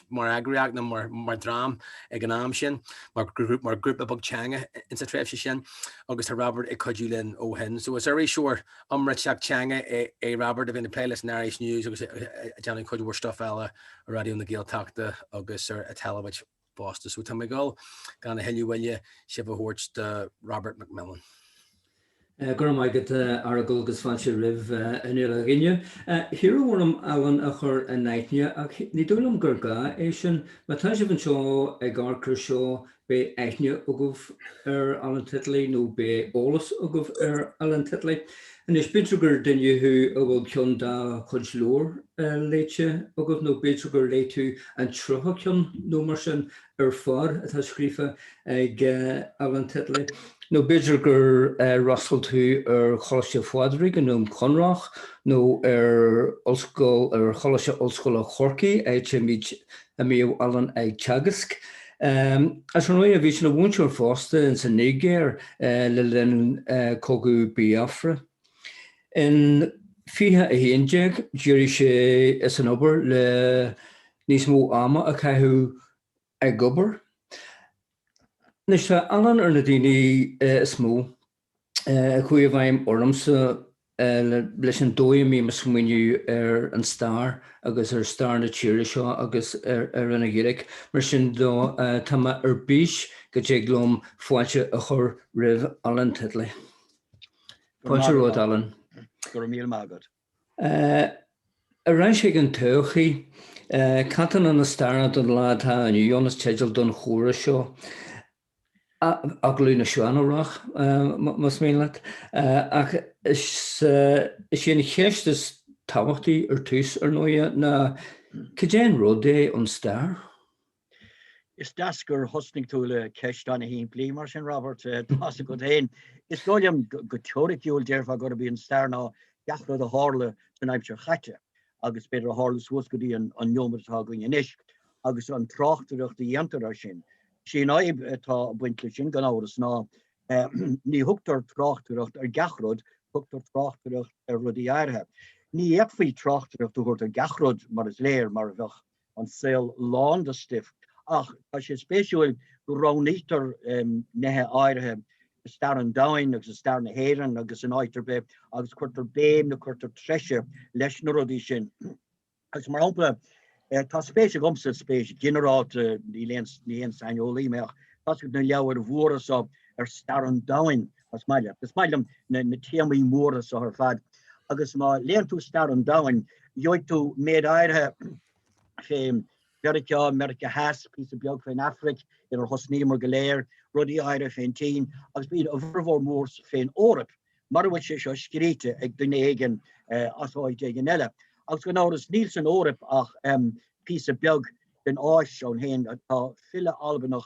mar agriach na mar drám ag an am sin mar grúp a bag teanga in sa tréimhse sin agus tá Robert ag codú linn ó hen. So is éis seoir amra teach teanga é Robert a bhína playlist na Irish News agus deanna codúir stuff eile a radio na Gaeltachta agus ar a televid Boston. So tá gáil gan na heilúhile sibh thuirt de Rab McMillen. Gur maigad aragul agus fan sé rih inniu a ginne. Hiúm Alan a chur a neithne ach ní dúlam gur ga é sin má tá sé bhan seo ag garcur seo be eithne agah ar Alan Titley nó be ólas agah ar Alan Titley. And is bidrugur dinne hu a bhfuil cion da chuid leor leite agah nó bidrugur leitú an trotha cion nó mar sin ar far atá scrífa ag Alan Titley. No bidrugur rascal tú ar choiste fádrig an nóm Conrach nó ar hOllscoil ar choiste hOllscoil a Chorcaí míid a mío Alan ag teagask. As an a bhí sin na bhúnseir fásta in san négéir le linn cogu Biafra. In fithe a héondeag dúirí sé is an obair le níos mó ama a caithú ag gobar. Nis Alan ar na daoine is mó chuí a bhaim ormsa leis an dóim mí mas muinniú ar an stair agus ar stair na tíire seo agus ar ina ghiric mar sin dó tama ar bís go dté glóm fáilte a chur rih Alan Titley. Fáilte ród Alan. Gur míl mágad. A ran sé an Todchaí catan an na stair don látha aniu Jonas Tegel don chóra seo. Aglú na seanarach mas mélat ach is sé na chéistas táhachtaí ar tús ar nóia na céan rodé an stair. Is das gur hosning tú le Ceachtanna hín blí mar sin Robert tá go héin. Is gáilm go teoriciúil déirfa go bí an stair ná gachrad a hála san aimseir chaite agus beidir a hála suas go dtí an neomartá goin inis agus an tráchtaireacht a dhéantar sin. Sin aib tá buintle sin gan áras ná ní thugtar tráchtaireacht ar gachrod, thugtar tráchtaireacht ar rudí airthe. Ní eagfaí tráchtaireacht a chuirt ar gachrod mar is léir mar a bheith an saol lán de stift. Ach, tá sé spéisiúil go ránítar nethe áirithe stair an dain agus stair na héireann agus an áitir be agus chuirtar béim na chuirtar treise leis na rudí sin. Agus mar ampla tá spéisi gomsa spéisi generát ní léon saineolaí meach tá go na leabhar bhuaras ar stair an dain as maile. Is mailem na téamaí móras a ar fad. Agus má léon tú stair an dain, joid tú méad áirithe fé America has piece of beag féin Afric in ar hosnímar go léir, rudí aire féin tín, agus bíad a bhirmhór mórs féin órap. Mar bhfuil sé seo scríte ag duine éigen asáid éigen eile. Agus go náras níl san órap ach piece of beag den áis an héin atá fille albanach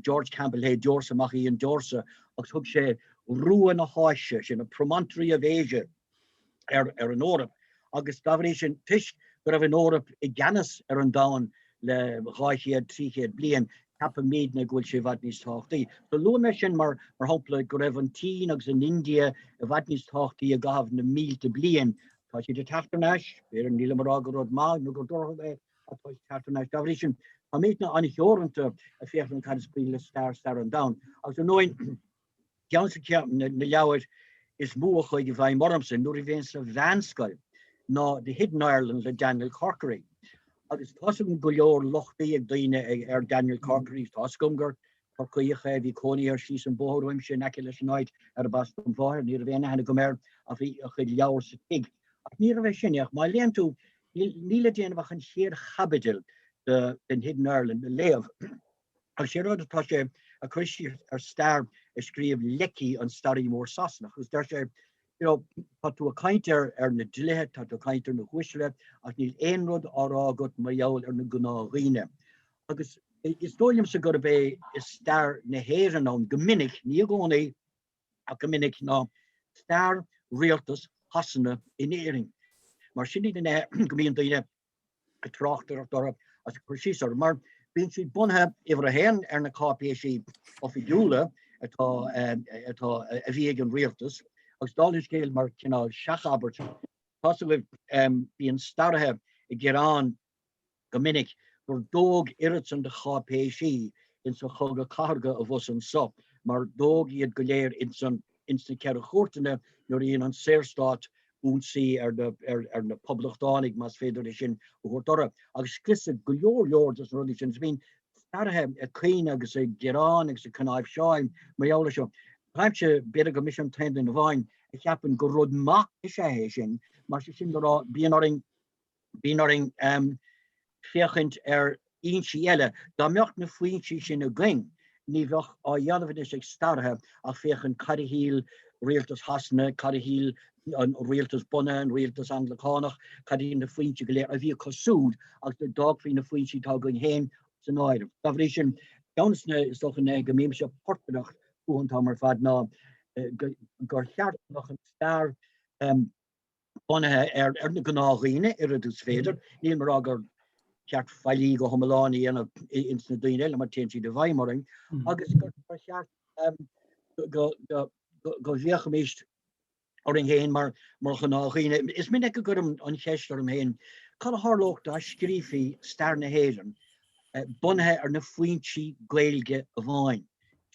George Campbell hé Dorsa mach íon Dorsa agus thug sé ruúan a háise sin a promontory of Asia ar an órap. Agus gabhrí sin tuis go raibh an órap I gceannas ar an dáin le ghaichiad tríchéad blian cap méid na ghfuil sé bhad níos táchtaí. So lu me sin mar hapla go raibh an tí agus in India a bhad níos táchtaí a gabh na mílte blian. Tá sé de teachtanáis, ar an níla mar agarród má nó go dortha bheith atá teachtanáis gabhrí sin. Tá méid na anna teoranta a féach an cad sprí le stair an dáin. Agus an nóin geansa ceap na leabhar is mú a chuig I bhaim ormsa nuair I bhéon sa bhhanscoil. No, the Hidden Ireland le Daniel Chorcaí. Agus tasum go leor lochtaí ag daoine ar Daniel Chorcaí tascumgur Chorcaíocha bhí coní ar síos an bóthúim sin aici leis an áid ar a bastum bháir, ní a bhéna hena go méir a bhí a chuid leabhar sa tig. Ach ní a bheith sinneach, má léon tú níla déanamh an sér chabidil den Hidden Ireland le léamh. Ach sé rud atá sé a chuisí ar stair a scríomh lecí an starí mór sasnach, gus dar sé tá tú a caintear ar na dlithe, tá tú a caintear na huisle, ach níl éon rud árá go maiall ar na gnághine. Agus is dóilm sa go bé is stair na héireann an gomininic, ní a gcónaí a gomininic ná stair rialtas hasanna in éiring. Mar sin na gomíon daoine a tráchttar dorab as chuisíar, mar bíonn siad bunthe ihar a héan ar na cápéisí ofigiúla atá a bhí ag an rialtas. Agus dális géil mar cinál seachabart. Tá bhfuil bíon stairthe I gcéarán gomininic gur dóg iritsan de chapéisi in sa chog carga a bhs an sop, mar dóg iad go léir in san ceir chóirteanna nuair íon an séirstát únsaí na poblachtánig mas féidir sin bhórtora. Agus clisa go leor as rudí sin bhín stairthe a cíine agus a gearrán agus a canáibh seáim mar eola seo. Táimse beidir go mis an tain in bhain a cheapan go rud mac is sé sin, mar sin go bíonaring féchint ionsaí eile, dá meocht na faointí sin a gling, ní bheoch á dhéanamh is ag stairthe a féchan cadhíl rialtas hasna, cadhíl an rialtas bunna, an rialtas anglacánach, cadhíl na faointí go léir a bhí cosúd agus do dogfaí na faointí tá going héin san áidir. Dábhrí sin ceanna is doch an go mím se portadach uantá mar fad ná gur cheart nach an stair bunathe na gnághine ar a dús féidir, níl mar agur ceart fáilí go thomaláí in na daoine le mar téintí de bhaimmaring, agus gur cheart go bhíochaméist or in héin mar gnághine. Is minic go an cheistar am héin, cad a hárlócht a scrífií stair na héilen, bunathe ar na faointí gaeilge a bháin.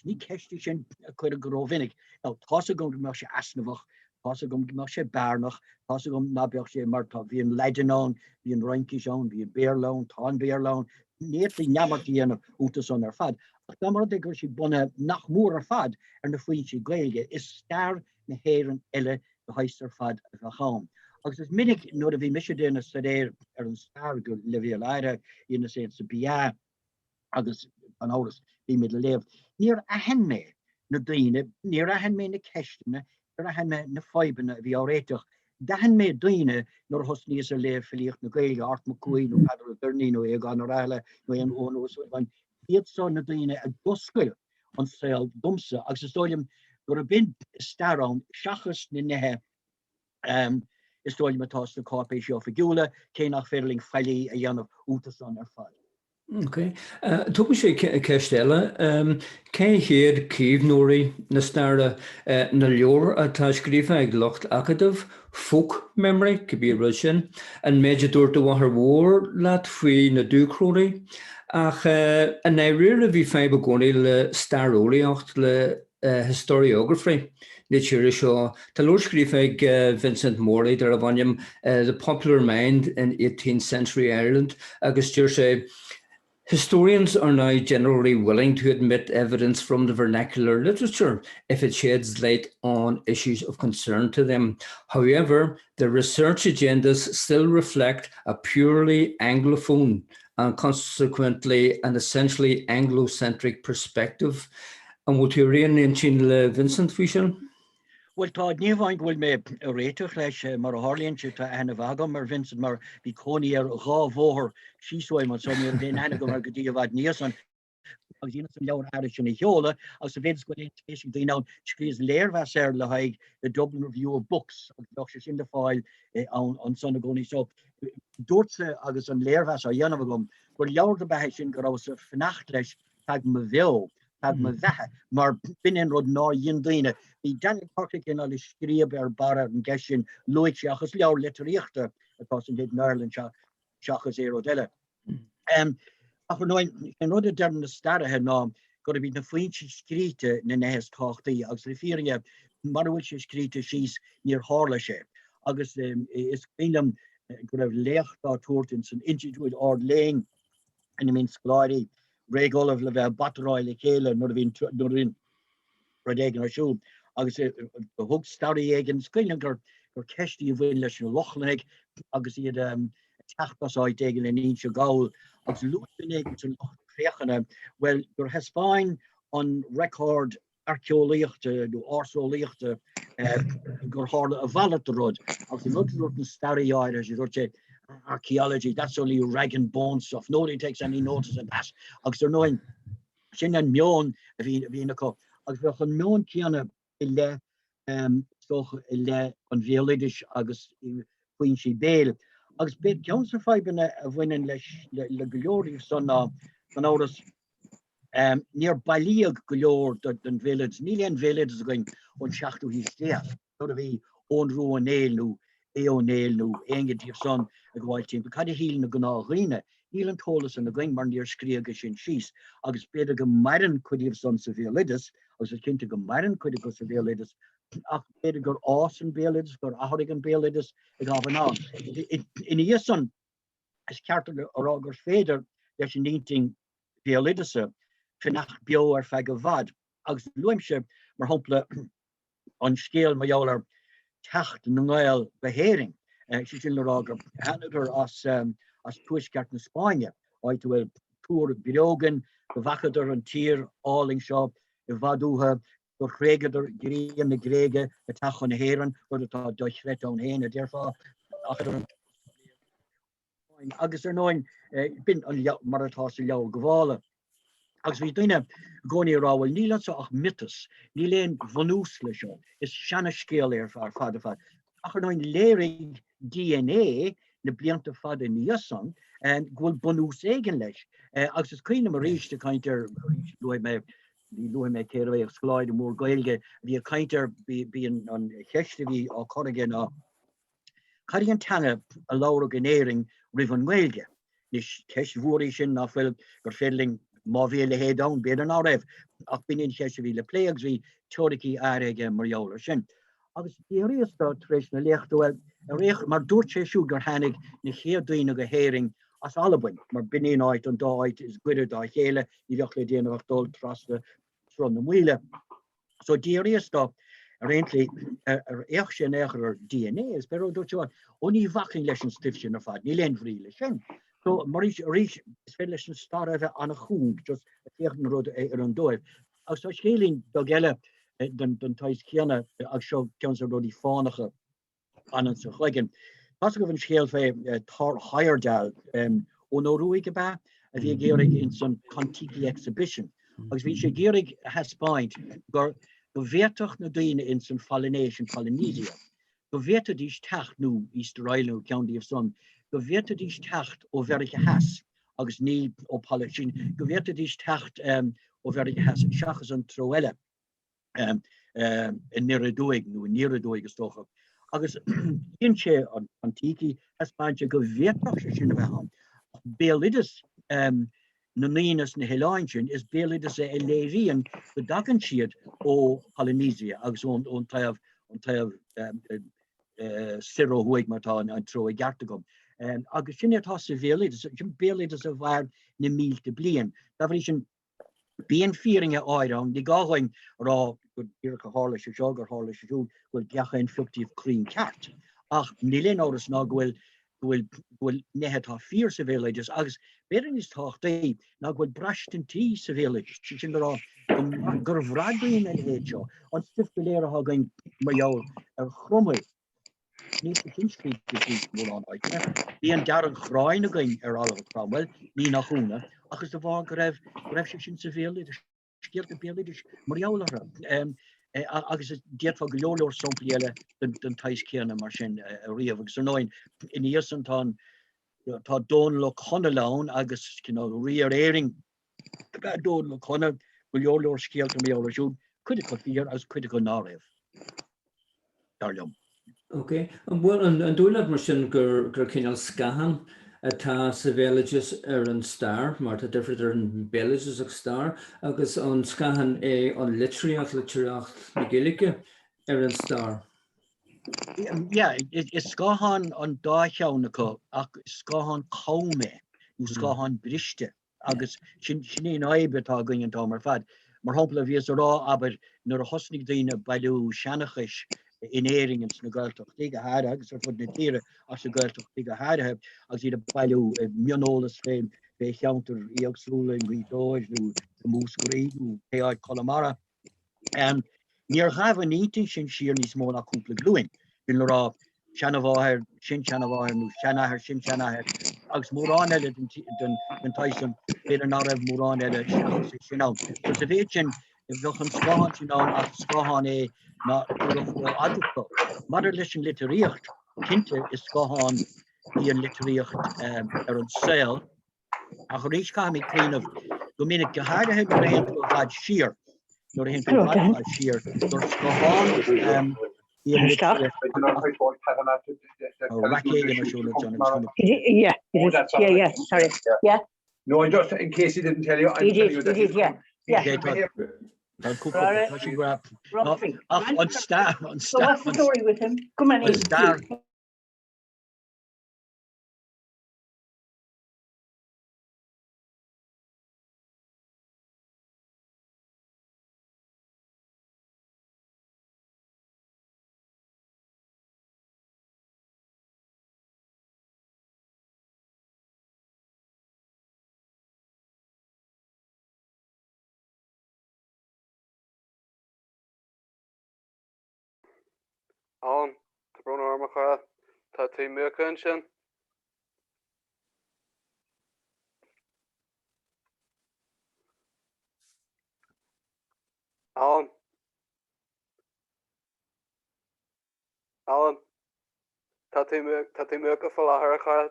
Ní ceistí sin a chuir a go vinnig. Tá a gom go se asnamhach, tá a gom go se bearnach, tá a gom nabbeoch sé mar tá bhí an leidirnán, bhí an roinkisán, bhí an béarlán, tá an béarlán, néirlí neamartí dhéanamh útas an ar fad. Ach dá mar gur si bunne nach mór ar fad ar na faointí gaeilge is stair na héireann eile go heistar fad a bheáam. Agus is minic nuair a bhí mis déna staire ar an stair go le bhí leire ina sé sa bia agus an áras bhí mid le léamh. Níor a hen mé na daoine, níor a hen mé na ceistena, níor a hen mé na fáibanna a bhí áréiteach. Da hen mé daoine nuair thos níos a léamh filíocht na gaeilge, art mo cuaí nó padar a dorní nó ag an ráile nó an ónós. Iad son na daoine a hOllscoil an saoil dumsa, agus is dóilm gur a bin starán seachas na nethe is dóilm atá na cápéis seo figiúla, cé nach féirling fellí a dhéanamh útas an ar fad. Okay. Tugann sé ceistile, cé chéad scríbhneoirí na staire na leor atá scríobha ag lucht acadamh, folk memory, could be a sin, and méidir dúirta bhathar mhór leat faoi na dúchróirí, ach an éirear a bhí féibe gcónaí le stairiolaíocht le historiography. Nature seo, tá leor scríobha ag Vincent Morley dar a bhainneam The Popular Mind in 18th Century Ireland, agus dúir sé, historians are now generally willing to admit evidence from the vernacular literature if it sheds light on issues of concern to them. However, the research agendas still reflect a purely Anglophone and consequently an essentially Anglo-centric perspective. And what you're reading in Vincent Fischel? Well, tá níomhain bhfuil mé a réiteach leis mar a hálíonn tá ana bhagam mar Vincent mar bhí coní ar dhá bhóthar síosúil man son ar déana ana go mar go dtí a bhd níos an agus dhéana san leabhar air sin na heola agus a bhéidir go éisi daoine an scríos léirmheas ar le haig the Dublin Review of Books agus bheoh sé sin de fáil an son na gcónaí seo. Dúirtsa agus an léirmheas a dhéanamh agam gur leabhar de beithe sin go raibh sa fanacht leis tag ma bheo. Tag ma bheithe, mar binin rud ná dhéon daoine. Bhí Daniel Chorcaí cin le scríab ar bara an gceisisin luigh seachas leabhar literíochta atá san dhéad Ireland seachas éad eile. Ach nóin an rud a dearm na stairthe ná gur a bhí na faointí scríte na nehes táchtaí agus rifíringe mar bhfuil sé scríte síos níor hála sé. Agus is cílam go raibh léochtá tuairt san institúid ard léing in mín scoláire Ollamh le bheith batáil le chéile nuair a bhín rodégan ar siúl. Agus thug stairí éigen scoileann gur ceistí a bhfuil leis an lochnaigh agus iad teachtasáid éigen le níon se gáil agus luúin éigen san lochnaigh well gur hespáin an record archeolaíochta nó ársolaíochta gur hála a bhaile a rud agus i rud an stairiáir as dúirt archaeology, that's only rag and bone stuff. Nobody takes any notice of that. Agus er noin sin an mion a bhí co. Agus bheoch an mion cianna I le stoch I le an bhéolidish agus faoin sí béal. Agus bit ceansa fáibanna a bhaineann le glóirí san áras níor bailíag go leor den village. Níl an village is going on seachtú hí stéach. Nor a bhí ón rú an éil nó éonéil nó éingetíh son a gháil timp. Cad híl na gnághine níl an tEolas an a going mar níor scríoga sin síos, agus beidir go mairan chuidíomh son sa bhéalidas, agus is cinnte go mairan chuide go sa bhéalidas, ach beidir gur ás an bhéalidas, gur athraigh an bhéalidas ag ábhan ná. In íosan, is ceartar arágur féidir leis an níting bhéalidasa finnach bio ar feadh go bhfad, agus luimse mar hampla an scéal maiall techt na ngáil behéring. Si sin arágur hanidir as tuaisceart na Spáine, áit bhfuil túr birógan, go bhachadar an tír áling seo, I bhadútha, gur chréigeadar gríon na gréige a tachan na héireann, gur atá doithret an héin a dearfá agus nóin bin an mar atá sa leabhar go bhála. Agus bhí duine gcónaí ráhfuil níl sa ach mitas, ní léon bhanús lei seo, is seanna scéal ar fad a fad. Ach nóin léirigh DNA na blianta fad in níosan and gwil bonús eigen leis. Agus is cuine mar ríiste caintear luai me céir ag scoláide mór gailge, bhí a caintear bí an cheiste bhí á corrigan á Caríon tanga a lára gnéing rih an gailge. Nis ceist bhuaí sin nachfuil gur féling má bhéle hé da beidir ná raibh, ach bin in cheiste bhí le pléags bhí Chorcaí airige marjóla sin. Agus díríostá trééis na lechtúil réich mar dúirt sé siú gur hanig na chéadúine go héing as albain, mar binéon áit an dáit is guidir dá chéile í bheoch le déanamh dul trasta trom na muile. So díríostá réintli éach sin éair DNA is beróg dúirteáin ó ní bhachan leis an stift sin ar fad, ní léon bhríle sin. So mar rís is fé leis an staire an a chuúg just a féchan rud ar an dóibh. Agus tá scélín do geile den tais ceanna ag seo cean sa rudí fánacha an sa chuigen. Pas go bhann scéal fé tar Hairdal ó nóruúig go ba a bhí géirig in san Chorcaí exhibition. Agus bhí sé géirig hespáint gur go bhéach na daine in san Polynesian Polynesia. Go bhéta dís techt nó Easter Island County of Sun, go bhéta dís techt ó Vericha Has agus ní ó Polynesian, go bhéta dís techt ó Vericha Has seachas an troile in Niradúig nó Niradúig is tócha. Agus in sé an Antiqui hespáinte go bhéach sé sin bhehan. Bélidas na nínas na Heláinsin is bélidas a léiríon go dagan siad ó Polynesia agus ón taobh siróhuaig martá an tro garta gom. Agus sin atá sa bélidas a bhar na mílte blian. Da bhí sin bíon fíringe áirán, ní gáhain rá go dtírecha hála se seo gur hála se siú bhfuil geachan fluchtíomh crín ceart. Ach ní léon áras ná bhfuil nethe fír sa bhéileidir agus beidir níos táchtaí ná bhfuil breistin tí sa bhéileidir sin gur bhrádaíon an héad seo an stift go léir a gain marall ar chrumaid níos a chinscríte mór an áite. Bhí an dear an chráin a gain ar alh Cromwell ní nach chúna agus do bhá go raibh sé sin sa bhéileidir scéalt a bhéileidir marall agus déadfa go leorlóir somplaile den tais céanna mar sin a riamh agus nóin in íosan tá dón le chuna lán agus riar éing dón le chuna go leorlóir scéalt a méall siú chuide go fíor agus chuide go ná raibh. Darlumm. Okay, an bhfuil an dúilead mar sin gur cineál scahan atá sa bhéileidir ar an stair, mar tá difriúd ar an béileidir ag stair, agus an scahan é an litríocht na Gaeilge ar an stair. Yeah, is scahan an dácheannacha ach scahan cóime nó scahan briste agus sin éon aibe tá going an tá mar fad. Mar hampla bhíos rá aber nuair a thosnig daoine bailú seanachais in éiringen na Gaeltachtaí go háire agus ar fud na tíre as na Gaeltachtaí go háirithe agus iad bailú mionolalas féin bé cheantar íagsúla in Ghrídóid nó múscorí nó Péáid Connemara. Níor ghabh an ítin sin siar níos mó nach cúpla glúin. Bin le rá seanamháir sin seanamháir nó seanathair sin seanathair agus mórán eile den taisan féidir ná raibh mórán eile sin ná. So sa bhéid sin bheoch an scahan sin ná ach scahan é ná adúcha. Maidir leis an literíocht cinnte is scahan í an literíocht ar an saol ach rís caimí clíanamh go minic go háirithe go réon go bhfad siar. Nuair a hen go bhfad siar gur scahan Ian Is dat? Little, Yeah, sorry. Yeah, No, and just in case he didn't tell you, I'm he telling did, you that he did, yeah. Yeah. Rugby. On star. So what's the story with him? Come on in. Star. Alan, tá brún ormacha, tá tí muchan sin. Alan, tá tí mucha fo láthair cha.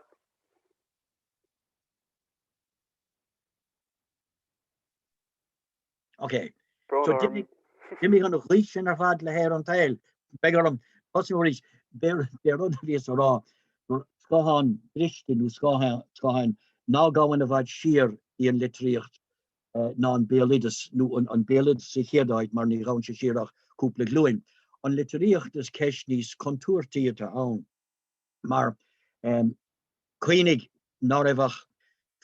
Okay. Brún So orm. give me gonna reach in our fad le hair on tail. Beggar them. What's your reach? They're on the raw. Scohan, Brishtin, who Scohan, now going about sheer in Litricht, non Beilidus, no on Beilidus, Sicherdite, Marni Round Shirach, Couple Gluin. On Litricht is Keshni's cultúrtha on. Maar, Queenig, Norevach,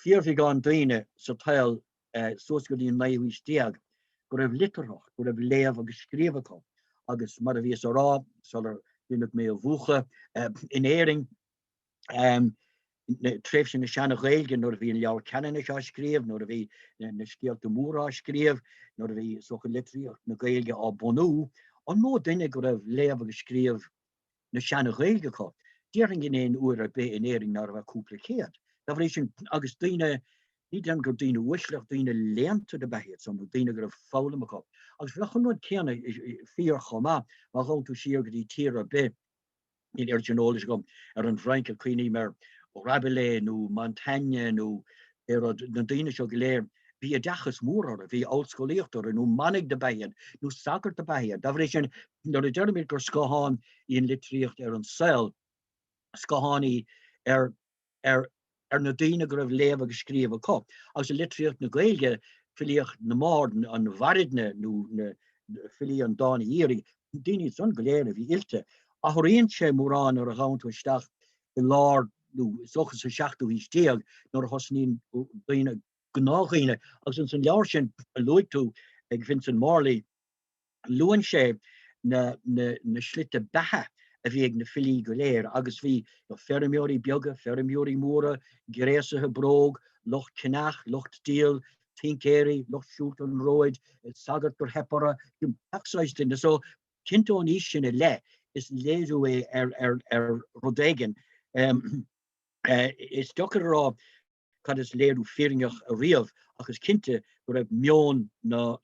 Fiervigan Dine, Sotel, Soscodin Naiwi Stiag, go have litterhoch, go have lev of scríobhann, agus mar vi ra, solar dinnig me vuche, in Ering, trefs in de Shanna Gaelge, nor vi in jouw kennen schreef, nor vi in skeelt de Moera schreef, nor vi so litterioch na Gaelge a bonu, on no dinnig go have lev of geschreef na Shanna Gaelge ko. Dering in een oer be in Ering naar wat compliceerd. Dat is een agus dine niet dan go dine wishlach dine leente de bij het, zo dine go foule me op. Als we gewoon kennen vier goma, maar gewoon to sheer die tieren be in originalisch kom een Franke Queenie maar Rabelais nu Montagne nu de dine zo geleerd wie dachs moer wie hOllscoil nu manig de bij nu sakker de bij dat is een door de Jeremy Scohan in Litricht een cel Scohani na dine go lewe geschreven kop. Als je Litricht na Gaelge verlieg na maarden an waridne nu filie an dani hiering, die niet zo'n geleden wie ilte. Ahoreentje moeraan er gaan to stach de laar nu zochen ze schacht hoe steeg naar hosnin dine gnagine als een jaarschen loit toe ik vind zijn Marley loonsche na slitte baha wegen de filie geleer agus wie fermiori bioge fermiori moore grese gebroog locht knach locht deel tinkeri locht shooten roid sagert per heppere axized in so kinto nishin le is lezuwe rodegen is docker ra kan is leeru ferinach a rief agus kinte go mion na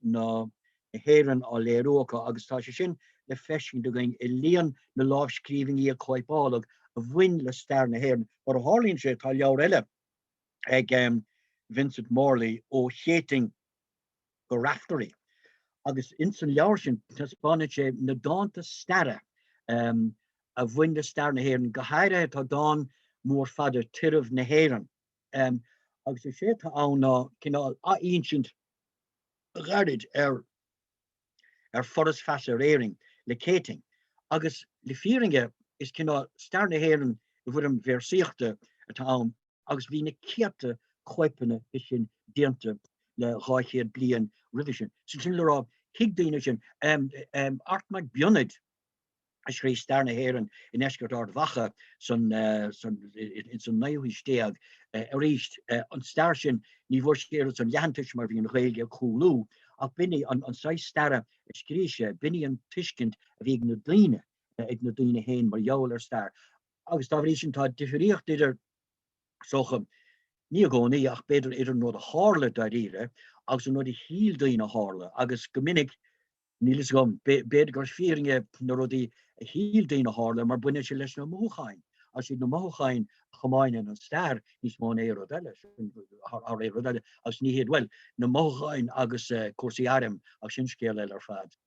heren a leroka agus ta sin le feshing de going leon na láfskriving koipalag a win le staire na heren or a Harlin sé tal jaurelle ag Vincent Morley o héting go raftery agus insan jaarsin taspanne na dante staire a win le staire na heren geheire ta dan moor fader tirf na heren agus sé ta an kinál a ancient garid forest fascinating le keting agus le vieringe is kinna starne heren wurm versichte het aan agus wie ne kierte koipene ishin diente le raichéad blian revision sin le higdination Art McMillen I schreef starne heren in Eskerdard wache son in zo'n nieuwe steeg richt an starshin ni voorskeren zo'n jantisch maar wie een regel cooloo al binnen aan zij starre schreef binnen een tischkind wegen de dine ik de dine heen maar jouwer star als daar is een tijd differieert dit er zo nie gewoon nie ach beter eerder naar de haarle daar hier als er naar die heel dine haarle agus geminnig Niels gom beter grasvieringen naar die heel dine haarle maar binnen je les naar moegain als je naar moegain gemeen en een star is maar rodelle als niet het wel naar moegain agus corsiarem als je scheel er vaat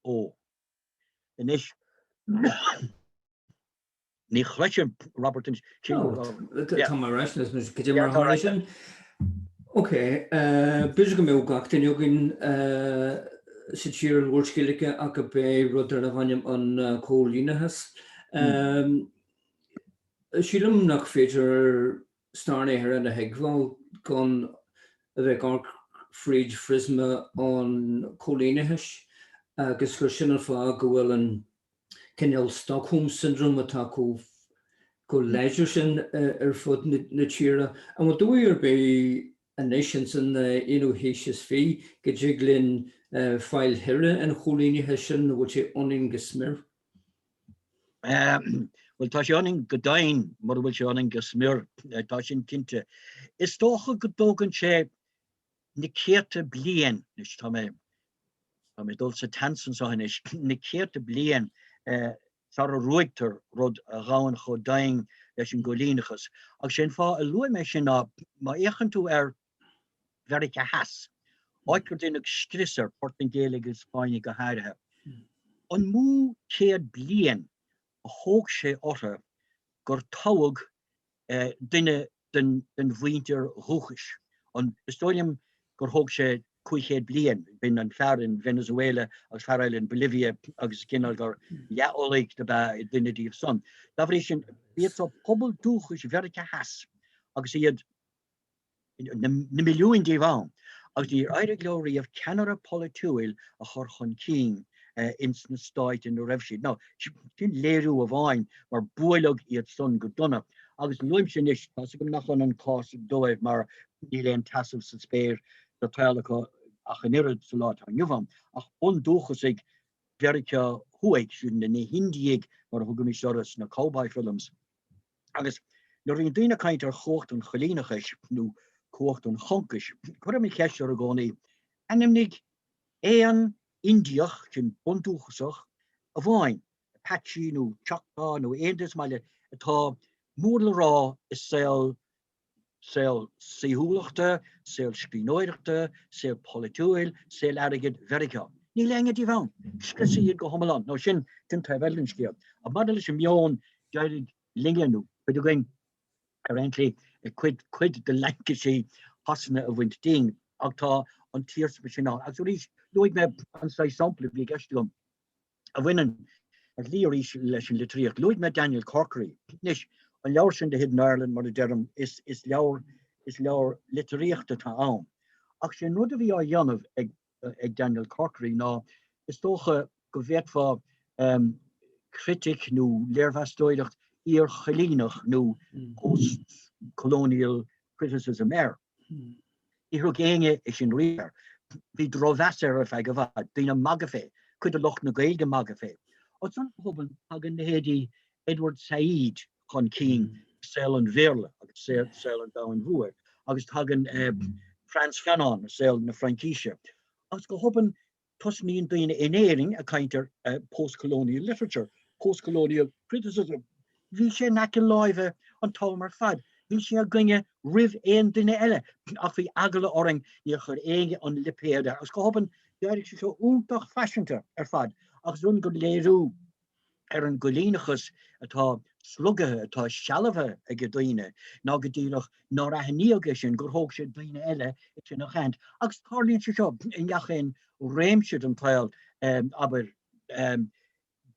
ó. Inis ní chreise Robert Oké, bus go mé gach den jogin situur an úrscéalaí a go bé rudidir a bhaim an cólínachas. Sílam nach féidir starnéir an a heagháil gon a bheith gach fríd frisme an cólínachas agus gur sin fá go bhfuil an cinneal Stockholm syndrome atá go léidir sin fud na tíre. An dúir bé a nations in inniú héisiis fé go jiglinn fáil hire an cholínithe sin bhfuil sé onin go smir. Well, tá sé onin go dain mar bhfuil sé onin go smir tá sin cinnte. Is tócha go dógann sé na céirte bliain is tá mé dul sa tansan sa hanis na céirte bliain sar a roiigtar rud a gáin cho dain leis an golínachas. Ag sin fá a luai me sin má échan tú Verica has. Oikur din strisser Portugalic is Spáine go háirithe. An mú céad blian a hóg sé ortha gur tág duine den bhuintir rúchis. An Estonium gur hóg sé cuichéad blian bin an fear in Venezuela agus fear in Bolivia agus ginnal gur leolaigh de ba duine díobh son. Dabhrí sin bíad a pobl dúchis Verica has agus iad na milliún díomh agus dí aire glóirí of Canada politúil a Chorcaí ins na stáit in na raibhsiad. Ná, sin léirú a bháin mar buailg iad son go donna. Agus luim sin is, tá go nach an cás dóibh mar ní léon tasamh sa spéir de tEolas ach an irid sa lá an jufam. Ach ondúchas ag Verica huaig sin na hindiig mar thugam soras na cowboy films. Agus nuair on duine caint ar chocht an cholínachas nó cocht an chonkis. Cuir mi ceisir a gcónaí animnig éan Indiach cin bundúchasach a bháin Apache nó Choctaw nó éontas meile atá mór le rá is saol saoúlaachta, saol scríbhneoireachta, saol politúil, saol airgid Verica. Ní leanga dí bhain, scrisa iad go thomalan. Ná sin tin taibhelinn scéal. A mad leis an meán gairid linganú, beidir going currently quid de Lancashire hasna a bhaint ding ag tá an tírs sin ná. Ag rís luig me an sa sampla bhí geistúm a bhainean ar líorís leis an litríocht. Luig me Daniel Chorcaí. Nis an leabhar sin de Hidden Ireland mar a derm is leabhar litríochta tá ann. Ach sin rud a bhí á dhéanamh ag Daniel Chorcaí ná is tócha go bhéadfá critic nó léirmheastóideacht íor cholínach nó post-colonial criticism I hrug éinge is sin riar. Bhí drovasar a feig a bhad, bhína magafé, chuid a loch na gailge magafé. Os an hobban hagan na hédi Edward Said chun cín sel an Verle, agus sel an Down Vuer, agus hagan Frans Fanon sel na Frankisha. Agus go hobban tusnín duine inéring a kainter post-colonial literature, post-colonial criticism. Bhí sé nac láimhe an támar fad. Bhí sé a gunne rih éon duine eile ach bhí agala oring ní chur éige an lipéide. Agus go hobban deirigh sé seo úntach fashionta ar fad. Agus run go léirú ar an golínachas atá sluggathe atá sealamh ag go daoine ná go dtíach ná a haníoga sin gur thóg sé daoine eile i sin nach cheint. Agus tálíonn sé seo in gachéin réimseid an tail aber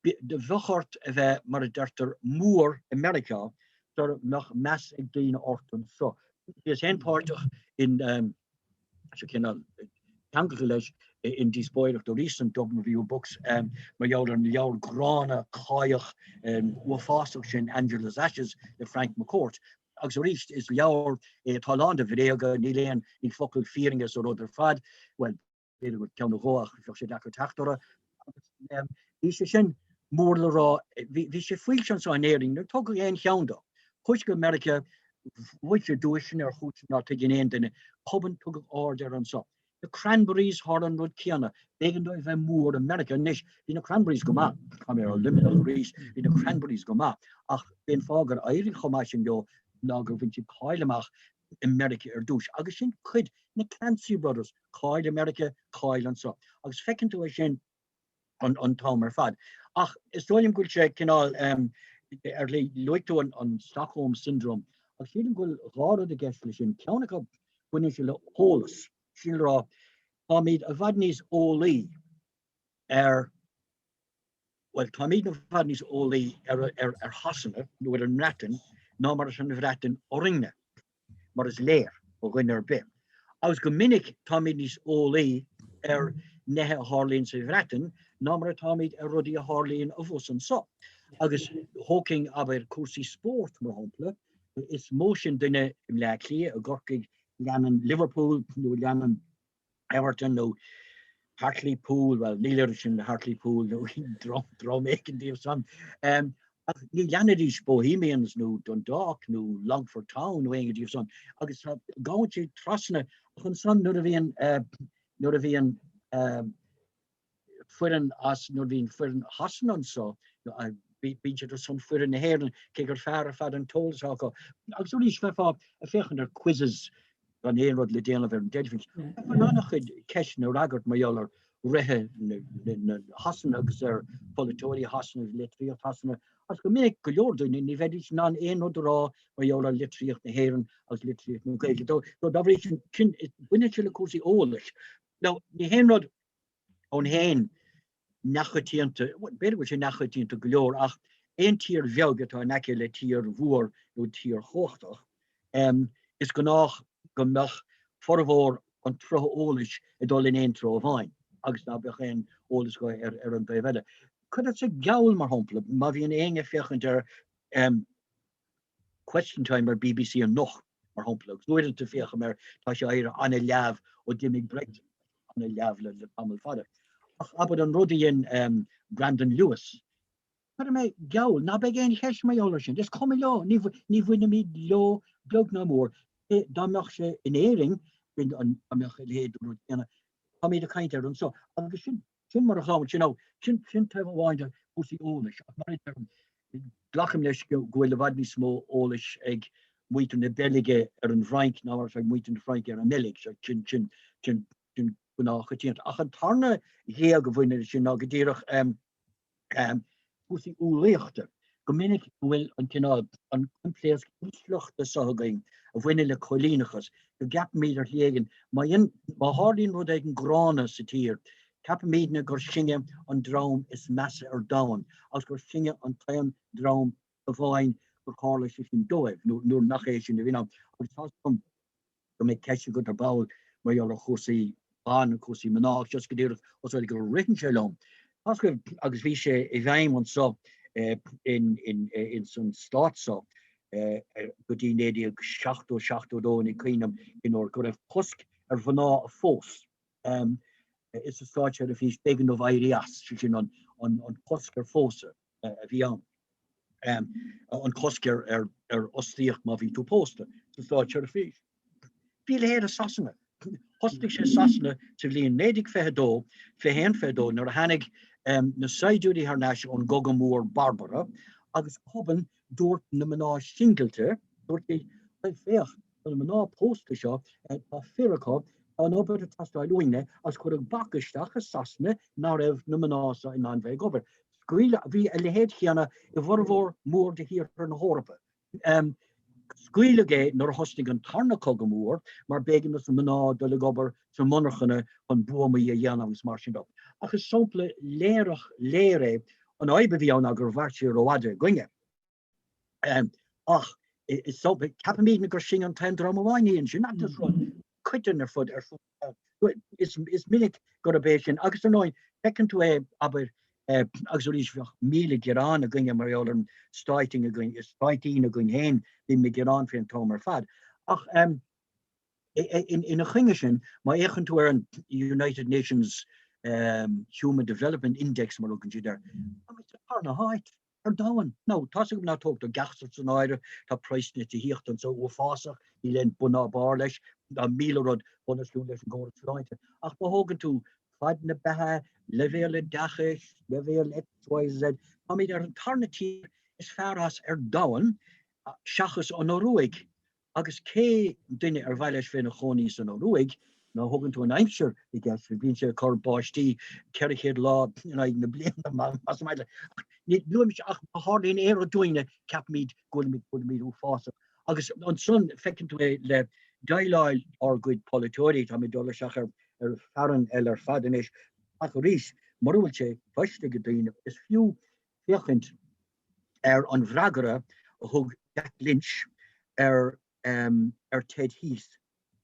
de bhuchart a bheith mar a deirtar mór America dar nach meas ag daoine ortan so. Is hen páirteach in leis in die spoiler the recent Dublin Review books maar jouw grane kaach fast sin Angela's Ashes de Frank McCourt als richt is jouw Hollande verega niet in fokkel vieringen zo er fad wel kan hoog lekker tachtere is sin moorle ra wie se fi sanering er to een jouwda Kuske Amerika wat je doen er goed na te in pubben to order en zo. The cranberries Harlan Rud Kiana, Began do even more America nish, in the cranberries go ma, come here, liminal reach, in the cranberries go ma. Ach, ben fager, Irin Homashing yo, Nagar Vinci Kailamach, America or douche. Agashin could, the Clancy brothers, Kyle America, Kyle and so. I was fecking to a shin, an támar fad. Ach, is dóilm gúil sé cinál loictú an Stockholm syndrome. Ach sílim gúil ghárad a gceisle sin ceannacha buine se le hOllscoil. Síl rá tá míad a bhadníos ólaí well, tá míad a bhadníos ólaí hasanna nó an ratin, ná mar an bhratin orinne, mar is léir ó ghuiine be. Agus go minic tá míad níos ólaí nethe a hálíonn sa bhratin, ná mar tá míad rudí a hálíonn a bhusan so. Agus hóking aber cuasaí sport mar hampla, is motion duine im le clia a gorcaigh leanan Liverpool, nó leanan Everton, nó Hartlepool, well, níl sin le Hartlepool, nó Dromaken díobh san. Ní leanadís Bohemians, nó Dundalk, nó Longford Town, nó aige díobh san. Agus gáin sé trasna chun san nuair a bhíon fuireann hasanan so, bíd son fuireann na héireann cé gur fear fad an tOlas acu. Agus úrís feá a féchan quizzes an éonrad le déanamh an deadfins. Fanánach chud ceis nó ragart mar rithe na hasanna agus polytóí hasanna litríocht hasanna. As go minic go leordainn ní bheith ná éonrad rá mar litríocht na héireann agus litríocht na Gaeilge. Dó dá bhrí sin buine se le cuasaí ólas. Now, ní héanrad ón héin nachchatíanta, beidir go sé nachchatíanta go leor ach éon tír bheag atá neice le tír mhuar nó tír chóchtach. Is go nach go meach formhór an troch ólis a dul in éon tro bhain. Agus ná beag éon ólas go an Beidh. Could it say gaul mar hampla, ma bhíonn éige féchant question time ar BBC an noch mar hampla. Nuair te fécha mar tá sé éire anna leabh ó dimig breit anna leabh le pamel fada. Ach abad an rudaíon Brandon Lewis. But me gaul, na beag éon cheis mai ólar sin. Dis cum lá, ní bhuiine míad lo blog na mór. Dá meach sé in éing bin an meach léad rúd Tá míad a caint an so. Agus sin mar a cháin sin tah bháinte úsí ólis. Glacham leis gohfuil le bhadní smó ólis ag muoiten na belige an Frank ná mar muoiten na Frank an melig sin nach getíint. Ach an tarna hé go bhfuine sin ná go ddíireach úsí úléochta. Go minic bhfuil an cinál an compléas úsluchta sagaing a bhfuine le cholínachas go gap míad léigen má hálíonn rud ag an grána sa tír. Cap míadna gur singe an drám is measa ar dáin, as gur singe an taim drám a bháin gur chála sé sin dóibh, nuair nach é sin a bhína. Agus go mé ceise go ar báil mar a chusaí bán chusaí manách, just go dtíireach os bhfuil gur ritan sé lom. Agus bhí sé i bhaim an so in san stát so go dtí néadaí 7 in cuiinam in or go raibh cosc ar bhaná a fós. Is a start a fish big of ideas on Kosker Fosse Vian on Kosker Ostiach Mavi to poster to start a fish. Feel here assassinate. Hostig assassinate to lean nedig fedo, fehen fedo, nor hanig na Saidudi Harnash on Gogamore Barbara, Agus Coben Dort Numana Singleter, Dorty fair on the Mana poster shop at Firako. An ober de tastáilúine as chuir bakaisteach a sasna ná raibh na manása in an bheith gobar. Scuile bhí a lehéad cheanna I bhormhór mór de hir na hórpa. Scuile gé nar hosting an tarna cog mór, mar begin as maná de le gobar sa monarchanna an buamaí a dhéanamh mar sin. Agus sampla léirech léire an aibe bhí an agur bhairte roiade goinge. Ach, is so capamíad na gur sin an taim drámhaíonn sin nachtas run. Cuitan fud is minic go a béisisin agus an nóin fecinn tú aber agus rís míle gerán a gunge mar an stáiting a gun stáitín a gun héin bhí mé gerán fé an tomar fad. Ach in a chinge sin má échan tú an United Nations Human Development Index mar gun si der. Parna háit ar dáin. No, tá go ná tógt a gasart san áire tá preisne te hiocht an so ófásach í len buna bar leis a mílerod bonasú leis an ggóir fleinte. Ach ba hógan tú fad na bethe, levéle dachis, levéle XYZ. Tá míad ar an tarnatír is fearras ar dáin seachas an óróig. Agus cé duine ar bheiles fé na choní san óróig no hogan to an Aimshire I guess been se cor bátí ceirichéad lá na bliana mas mai nu hard in air doine cap mead gold mead ó fása agus an son fekin to le daileil or good politóí tá mé dóla seachar faran eller fadan is ach rís marúil sé feiste godíine is fiú fechint an vragara hug Jack Lynch Ted Heath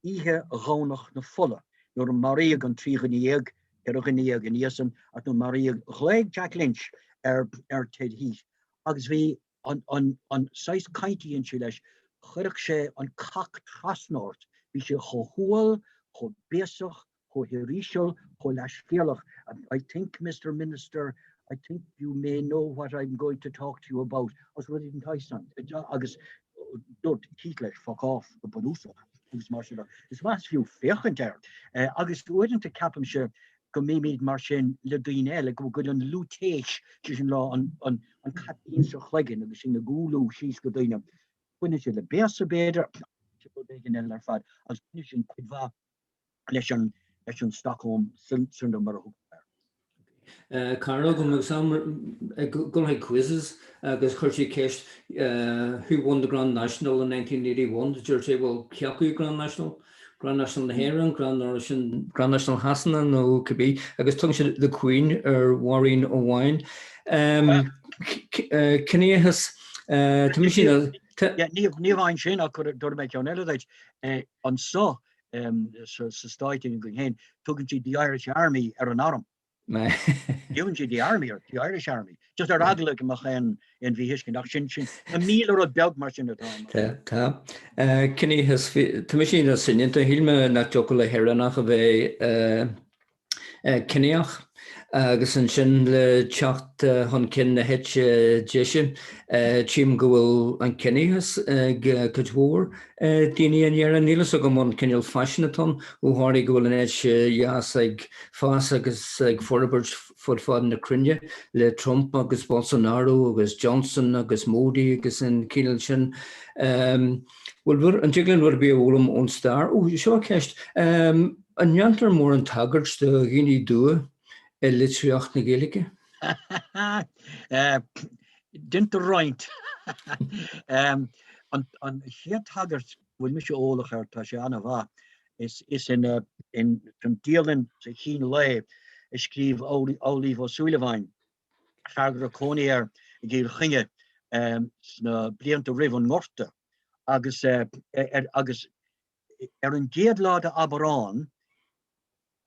ihe gánach na folle door Maria gan trigeneeg geneeg en Jessen at no Maria gelijk Jack Lynch Ted Heath agus vi an 6 kainti in Chiles churk sé an kak trasnoord vi se gehoel go bezig go herisiel go lasfeelig. I think Mr. Minister I think you may know what I'm going to talk to you about. As well in Tyson, agus dort Titley fuck off the Balusa. Who's marshal? It's mas few fechent there. Agus wouldn't to cap him sure. Go maybe marchin le duinel go good on lutage. She's in law on cat in so chlegin agus in the gulu she's go duinem. When is the best better? She go taking in their fad as finishing kidva lesson Stockholm syndrome marho. Carlo go sam go quizzes agus chuirtí ceist who won the Grand National in 1981 George will Ceachtaí Grand National na Héireann Grand National Hasanna no Cabbí agus tung the Queen Warren O'Wine Kenny has Níomhain sin a chur dúir méid ceann eile an so society go hen tugann the Irish Army an arm. Given the army or the Irish Army. Just a raglig machen in Vihishkin action a meal or a belt march in the time. Kenny has to machine as in Hilme na chocolate heranach of a Kennyach. Agus an sin le teacht hon cin na het jeisi tíim gohfuil an cinníchas gohór daine an dhearán nílas a go món cinneal fashion ó háirí gohfuil an éid jaas ag fás agus ag forbert fudfád na crinne le Trump agus Bolsonaro agus Johnson agus Modi agus an cinneal sin bhfuil an tiiglann bhfuil bí bhlam ón stair ó seo ceist an neantar mór an tagart de ghiní dua litreacht na Gaeilge? Dint the right. On here taggart will miss you all her Tashanava is in dealing to Keen Lay scríb Ollamh O'Sullivan Fargra Conier Gearrscéalaí na blianta rivan Glórtha agus agus an géadláda Aberrán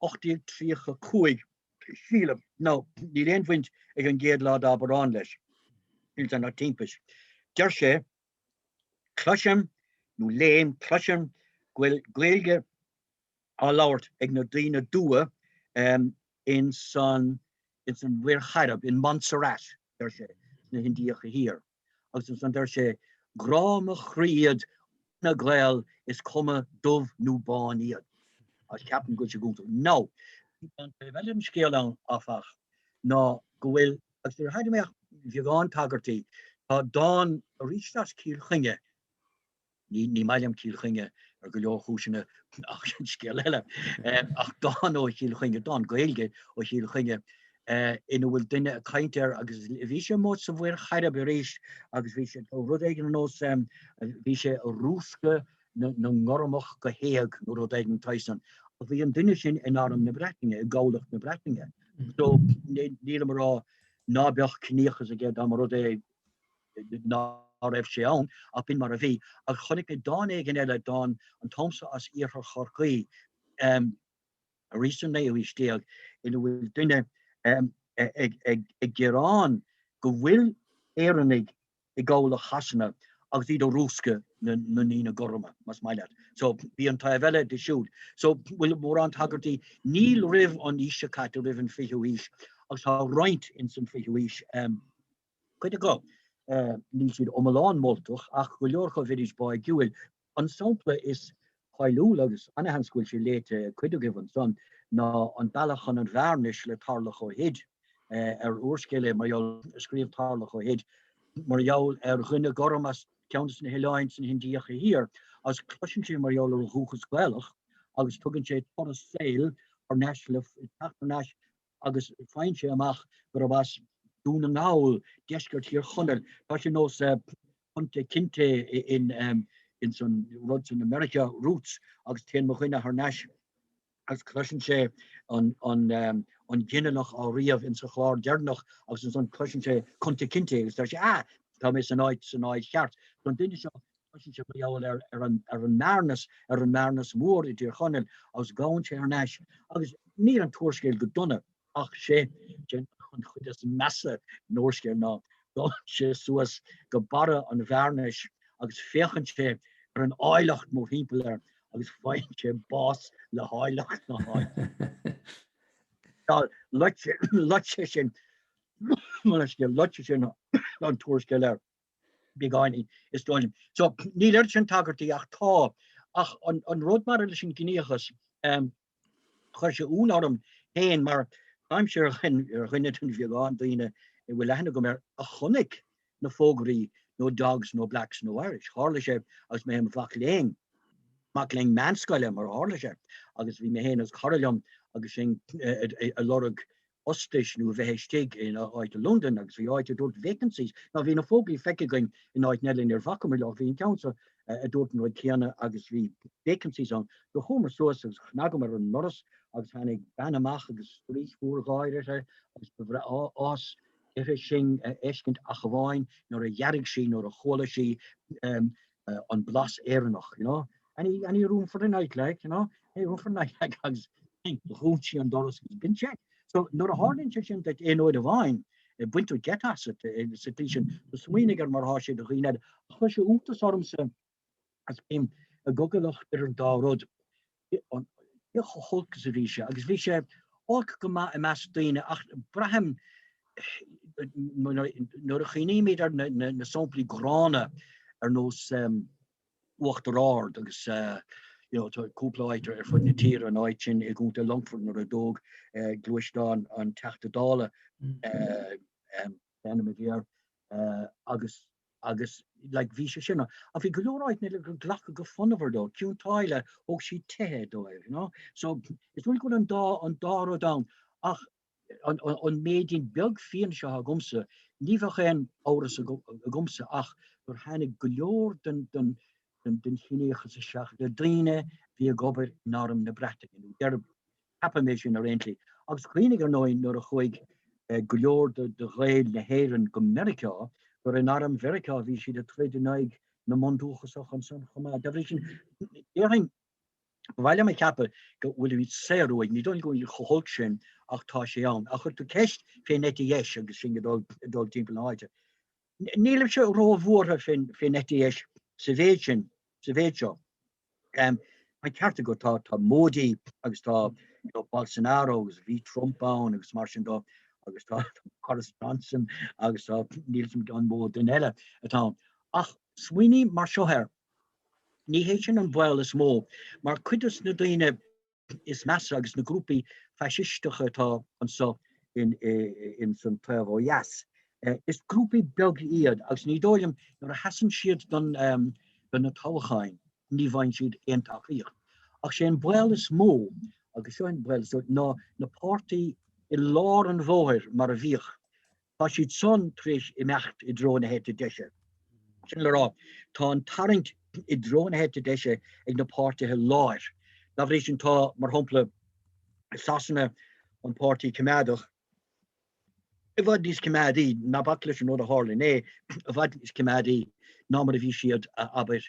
83 chuig Sílam no ní réonmhaint ag an géadláda Aberrán leis il an timppis deir sé cluisiim nó léim cluisiim Gaeilge á labhairt ag na daoine dua in san Weirchairab in Montserrat deir sé na Hindiacha hir agus san deir sé gráma chríad na Gael is cuma dubh nó bán iad as ceapan go se gúnta no Velum scéal afach ná go bhfuil agus gur haide mé bheagán tagartí tá dáin a rístas cílchinge ní mailam cílchinge ar go leor chúisina ach sin scéal eile ach dáin ó cílchinge dáin Gaeilge ó cílchinge ina bhfuil duine a caintear agus bhí sé mód sa bhuiir chaire be rééis agus bhí sé rud éigen an nós bhí sé a rúsca na ngormach go héag nó rud éigen Tyson. Bhí an duine sin in arm na Breitlinge i gálacht na Breitlinge. So níl marrá nábeach cníochas a gcéad am rud é ná raibh sé ann ach bin mar a bhí ach chonig dáin éigen eile dáin an tomsa as íorthar Chorcaí a rísan é bhí stéag ina bhfuil duine ag gearán go bhfuil éannig i gála chasanna agus bhí do rúsca na nína gorma mas maiile. So bhí an taimhile de siúd. So bhfuil mór an tagartí níl rih an íse caite rih an fiúis agus tá roint in san fiúis. Cuide go níl siad omláán moltach ach go leor go bhíris ba giúil. An sampla is chailú agus anahanscuil sé léite cuide gibh an son ná an bailachan an bhearnis le tarlach ó héid úrscéalaí mar jaall scríomh tarlach ó héid mar jaall ghine gormas ceantas na Hiáins an Hindiacha hir as cluisisin sé mar jaall ar chúchas Gaelach agus tugann sé toras saoil ar national tachtnash agus fáin sé amach gur was dún an náil deisgurt hir chonel tá sé nós punte kinte in son rods in America roots agus ten mo chuine haar nash as crushing sé on ginnenach á riamh in sa chlár dearnach agus an son crushing sé punte kinte agus tá sé tá mé san áid cheart don duine se crushing sé beáil ar an marnas mór I dtír chonel agus gáin sé ar nash agus ní an tuairscéil go donna ach sé chun chud is massa nóirscéil ná dá sé suas go bara an bharneis agus féchan sé ar an áilecht mór hímpel agus fáin sé bás le háilecht na háid. Tá lutse sin an tuairscéil begáin is dóin. So ní leir sin tagartí ach tá ach an rodmar lei sin gníochas chuir sé ún orm héin mar I'm sure rinne tún bheagán daoine bhfuil lena go mar a chonig na fógraí no dogs no blacks no Irish hála sé agus mé fach léing mac léing manscoile mar hála sé agus bhí mé héin as cholam agus sin a lorug ostis nu bheitsteig in áit London agus bhí áit dúirt vacancies na bhí na fógraí feice going in áit nelinn ar vacum le bhí council a dúirt nó ceanna agus bhí vacancies an go homer soas agus nagam ar an noras agus hannig banamach agus rís fúrgáire agus bevra ás sin eskent a gewain nor a jarig sí nor a chola sí an blas éannach, any room for the night like, hey room for night like agus roúntí an doras bin check. So nor a hard intention that éoid a bhain buint get as it situation the swiniger mar há sé de riine chu se útas ormse as bim a gogelach an dárod an holkas a víse agus vi sé ook go ma a measdaine ach brahem nor a chiné mé na sampli grane nos ochterard agus koepleiter fu na tier an aitin e go Longford nor a dog gloistaan an techtedale weer agus like vi sinnne a vi golóit net glacha go fanver do kiún taile ook si te doir so is wil go an da down ach an médien beg féan se ha gomse nífa geen oudes a gomse ach door hannig goor den chinéige se seach de drine wie gober narm na brechteken der appamation orently agus kliniger noin nor a chuig goor de réil na heren go Amerika door in arm Amerika wie si de trede neig na mondúchasach an son choma derring weil me kappe wil vi séroig ni don go je geholk sin ach tá sé an ach tu kecht fé net agus sin dol timpel áide. Níle se róhórha fé net sevéjo. Mein karte go tá Modi agus tá Bolsonaro agus ví Trump an agus mar agus tá Boris Johnson agus tá Nielsen an Mo den elle atá. Ach Sweeney mar her. Ní hé sin an bhil is mó, mar cuidas na daine is measa agus na grúpi fascisteach tá an so in san trefo jas. Is grúpi beg iad agus ní dóilem nar a hasan siad don na Todchaí ní bhain siad éontaíoch. Ach sé an bhil is mó agus seo an bhil ná na pártaí I lár an bhóir mar a bhíoch. Tá siad son tríis I mecht I drone héte deise. Sin le rá tá an tarint I drone héte deise ag na pártathe láir. Na bhrí sin tá mar hopla sasanna an pártaí cemádach. I bhd níos cemadaí na bacla sin nó a hála né a bhd níos cemadaí ná mar a bhí siad aber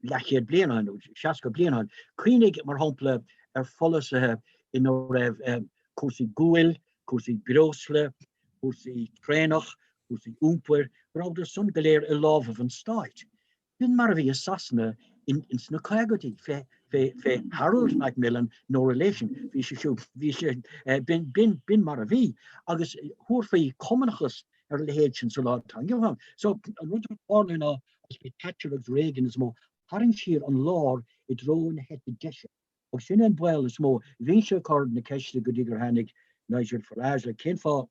lechiad blianaán seaca blianaán. Cuoinnig mar hopla ar folasathe in nó raibh cuasaí gúil, cuasaí brósla, cuasaí trénach, cuasaí úmpuir, ráidir sun go léir I lámh an stáit. Bin mar a bhí sasna in sna cagadí fé Harold McMillen no relation hí sé bin mar a bhí agus thuairfaí commanachas ar lehéid sin sa lá tan. So an ruána as be Thatcher Reagan is mó haring siar an lár I dro na het deise. Og sin an bhil is mó hí se card na ceiste go dtígur hanig Nigel Farage le cén fá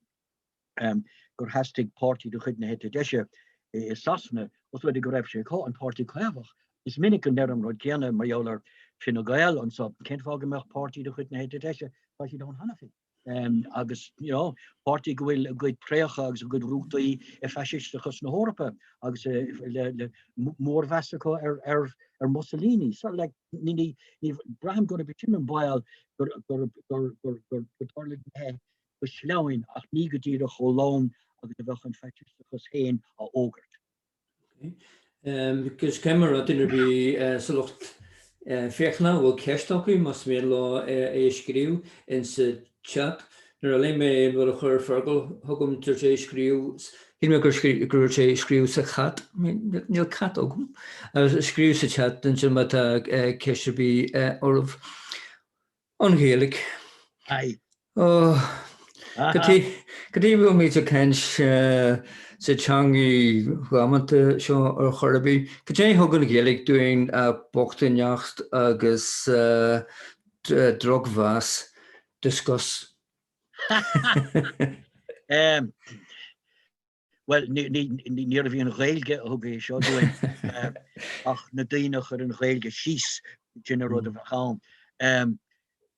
gur hastig party do chud na het deise is sasna os wedi go raibh sé an party cléfach is minnig an nerm rod ceanna mariolar fin gael an so Kent fágamach party de chut na heite but you don't hanafi. Agus, party gohfuil a good préach agus a good rútaí fasciste chus na Hórpa agus mór vestacha Mussolini. So like ní Braham go be tin an bail gur beslauin ach ní go dtír a cholón agus a bheith an fasciste chus héin a ógurt. Because camera dinner be selucht fechna will kerstoki must be law screw in se chat. There are lame will occur fergal hugum Todchaí screws. He make Todchaí screws a cat. I mean, nil cat ogum. Screws a chat and some mata kesher be of unheelig. Aye. Oh, could he will meet a kench se changi gamante show or Chorcaí. Could you hugum gaelic doing bochtenjacht agus drug vas discuss. Well, ní a bhí an ghaeilge thug seo doing ach na daoine an ghaeilge síos sin rud a bheán.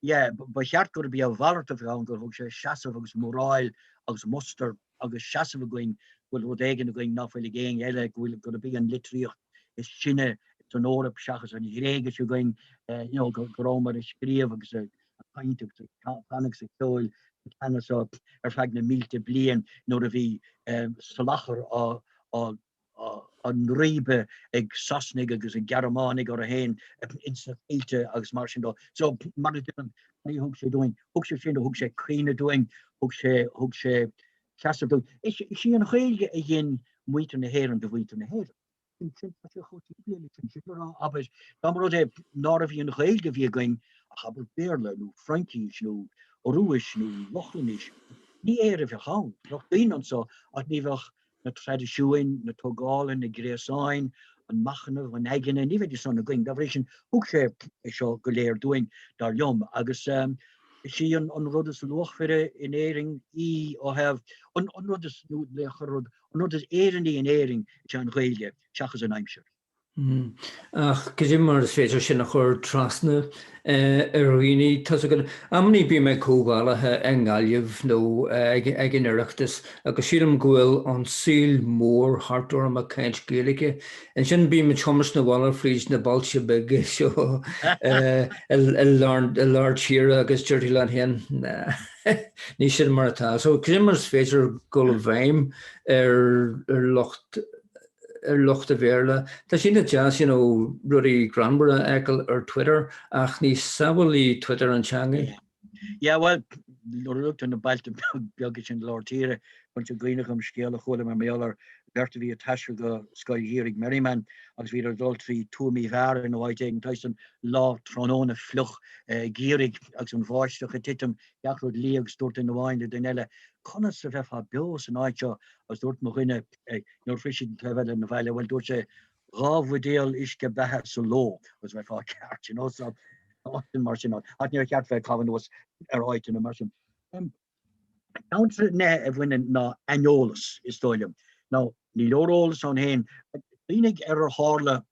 Ba cheart gur bí a bhhaart a bheán gur thug sé seasamh agus moráil agus muster agus seasamh going bhfuil rud éigen going nachfuil géin eile bhfuil gur bí an litríocht is sinne an órap seachas an réige se going gorámar a scríomh agus a paint pannig sa ceoil Anna so fag na mílte blian nóair a bhí salachar an ribe ag Sasnig agus ag Germánig ar a héin in sa féilte agus mar sin dó. So mar hug sé doing, hug sé sin hug sé críine doing, hug sé chasar doing. Is sí an ghaeilge a gin muite na héir an de bhuite na héir. Aber dan rud é ná a bhí an ghaeilge bhí going a chabar béarla nó Frankis nó Ruis nó Lochlinis. Ní éir a bhí chaun. Noch daon an so at ní bheith na tradiisiúin, na tógáin, na gréasáin, an machanamh, an aigeine, ní bheith son na going. Da bhrí sin hug sé seo go léir doing dar liom. Agus sí an rud is luachfire in éiring í ó hef an rud is lechar an rud is éirí in éiring te an ghaeilge, seachas an aimseir. Ach, cos mar is féidir sin nach chur trasna roiní tá gan amní bí me cógálathe engáilmh nó ag an iireachtas agus sílam gohfuil an síl mór hartúir am a caint gaeilge an sin bí me chomas na bhla frís na bailte beag seo lár tíre agus dúirtí le hen ní sin mar atá. So cos mar is féidir go bhhaim lucht a bhéarla. Tá sin na jazz, rudí Granbara eil ar Twitter ach ní saoilí Twitter an teanga. Yeah, well, looked on the belt of Beidh in Lord Tíre, bunch of greenacham scale of Ollamh Emeritus, Glórtha Ciotacha go scoláire Merriman, agus bhí adultry túmí bhar in áid éigen Tyson lá tróna fluch gírig agus an bháisteach a titim gachrod líag stúirt in bháin den eile conas sa bheith a beos an áidteo as dúirt mo rinne nóir frisin clevel in na bhaile bhfuil dúirt sé rábhdéal isce bethe sa ló as bheith fá ceart, so mar sin at near ceart bheith cavan was ar áid in mar sin. Council ne a bhfuin na aitheolas is dóilem. Now, ní leorólas an héin, línig ar hála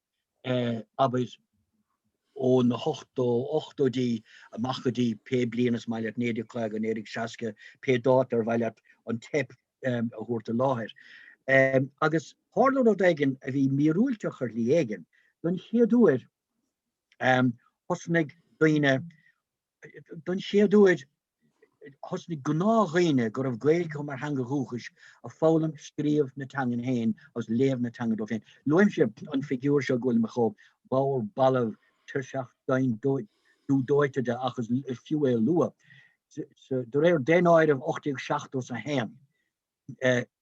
abis ó na 8 a machadí pe blianas maiile néidir chléig an éidir seaca pe dátar bhaileat an tep a thuirta láthir. Agus hála ó aigen a bhí míúilteach ar lí éigen, don chéadúir hosnig daoine don chéadúir hosnig gnághine gur gaeilge mar hanga rúchas a fálam scríobh na tangan héin as léamh na tangan dóibh héin. Luim sé an figúr seo goil me cho báir ballamh tuirseach dain dú dóiteide achas fiú é lua. Do réir dénáid of 87 a héin.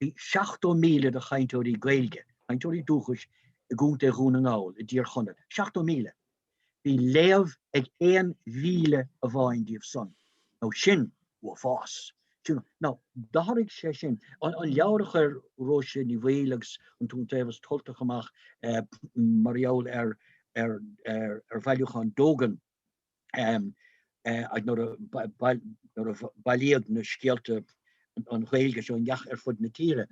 Bhí 7,000 a chaintóirí gaeilge, chaintóirí dúchas i gúnta rún an áil i dtír chunne. 7,000. Bhí léamh ag 1,000 a bháin díobh son. Nó sin wa fás. No, darig sé sin an leabhar róise ní bhéalagus an tún tEolas toltach amach marall ar bhailúchan dógan ag nóair a bailíag na scialta an ghaeilge seo an gach ar fud na tíre.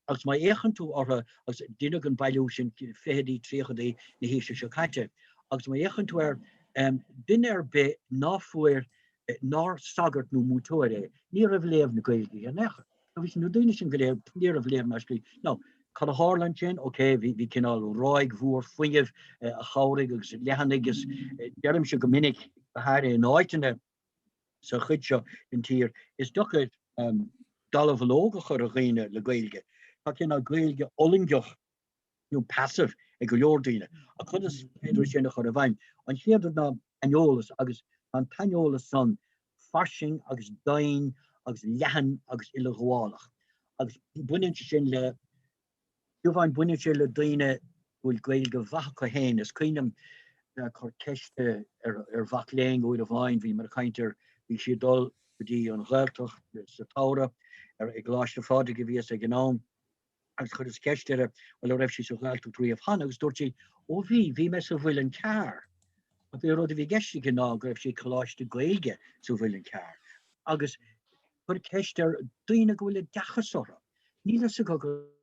Agus mai échan tú ortha agus duine an bailú sin fédí tríchadaí na híise se caite. Agus mai échan tú duine be náfuir ná sagart nó mútóire, ní rah léamh na gailge an necha. A bhí nó duine sin go léir ní rah léamh meiscí. No, Cad a Harlan sin, okay, vi cinál roig bhúr fuiineh a chaurig agus lehannig agus dearm se go minic a hair in áitine sa chud seo in tír is dochad dalhalóga chur a ghéine le gailge. Tá cin a gailge olingeoch nó passive ag go leordíine. A chud is féidir sinna chur a bhain. An chéidir ná aineolas agus an taineolalas san farsing agus dain agus lehan agus ile gháalach. Agus buinn sin le you find buine le daine bhfuil gailge bhacha héin is cuiinem chu ceiste bhach léing óid a bhain bhí mar chaintear bhí si dul gotí an Glórtha sa tára ag gláiste fáda go bhíos ag gnám agus chud is ceiste bhfuil raibh si sa Glórtha tríomh han agus dúirtí ó bhí me sa bhfuil an cear. A bhí rud a bhí geiste gná go raibh si choláiste gailge sa bhfuil an cear. Agus chud ceiste daine go bhfuil dechasora. Níl sa go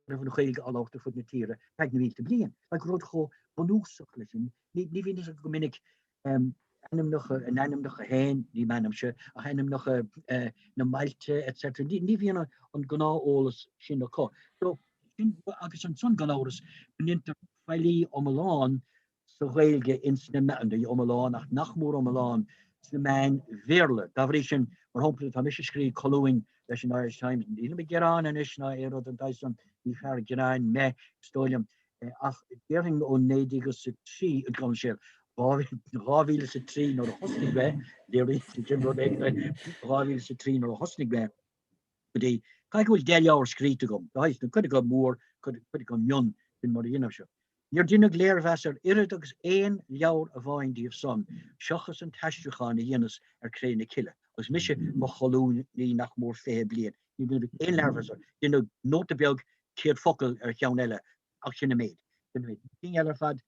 raibh an chuig aláachta fud na tíre ag na bhílte blian. Ag rud cho bonúsach lei sin. Ní bhíon go minic ennim noch a héin, ní menam se a hennim noch na mailte etc. Ní bhíon an gná ólas sin a có. So agus an son ganáras buninter feilí omláán sa ghailge insna meanda omláán ach nachmór omláán sa mein verle. Da bhrí sin mar hopla tá mis scrí colún leis an Irish Times. Ní me gerán an isna érod an daison ní fer geráin me stóliam ach dearing ó nédigus sa trí an gom sé rávíle sa trí nó a hosnig be déirí Jim Rod rávíle sa trí nó a hosnig be dé caihúil deáir scríte gom dais na chuide go mór chuide go mion in mar dhéanamh se. Níor duine léirhheasar irid agus éon leabhar a bháin díobh son seachas an taisteachán na dhéanas cré na ciile. Agus mise mo cholún ní nach mór fé blian. Ní duine éon leirhheasar duine nóta beag céad focail cheann eile ach sinna méid. Duine eile fad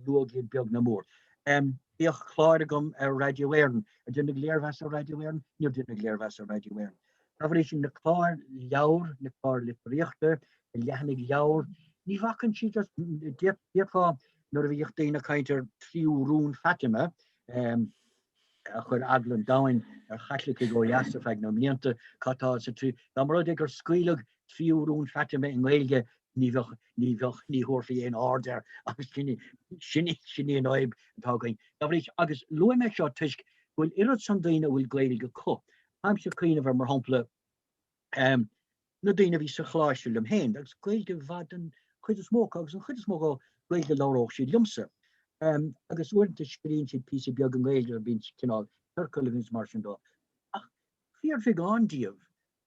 luagéad beag na mór. Bíoch chláir gom radioéireann a duine léirhheasar radioéireann, níor duine léirhheasar radioéireann. Tá bhrí sin na chláir leabhar, na chláir litríochta, lehannig leabhar. Ní bhacan si dearfá nuair a bhíoch daoine caintear tríú Fatima a chur aglan dain chatlaigh go jaasta feag nó mlíonta catá sa trí. Tá mar ag gur scaoileadh tríú Fatima in Gaeilge ní thuirfaí éon áder agus sinní an áib tágain. Tá bhrí agus luime seo tuisc bhfuil irid san daoine bhfuil Gaeilge có. Am se cuioine bhar mar hampla na daoine bhí sa chláiste lem héin, agus Gaeilge bhadan chuid is smó agus an chuid is smó Gaeilge láróch sí lumsa. Agus uanta scríonn siad pí beag an Gaeilge bín cinál Chorcaí mar sin dó. Ach fíor bhí gáindíomh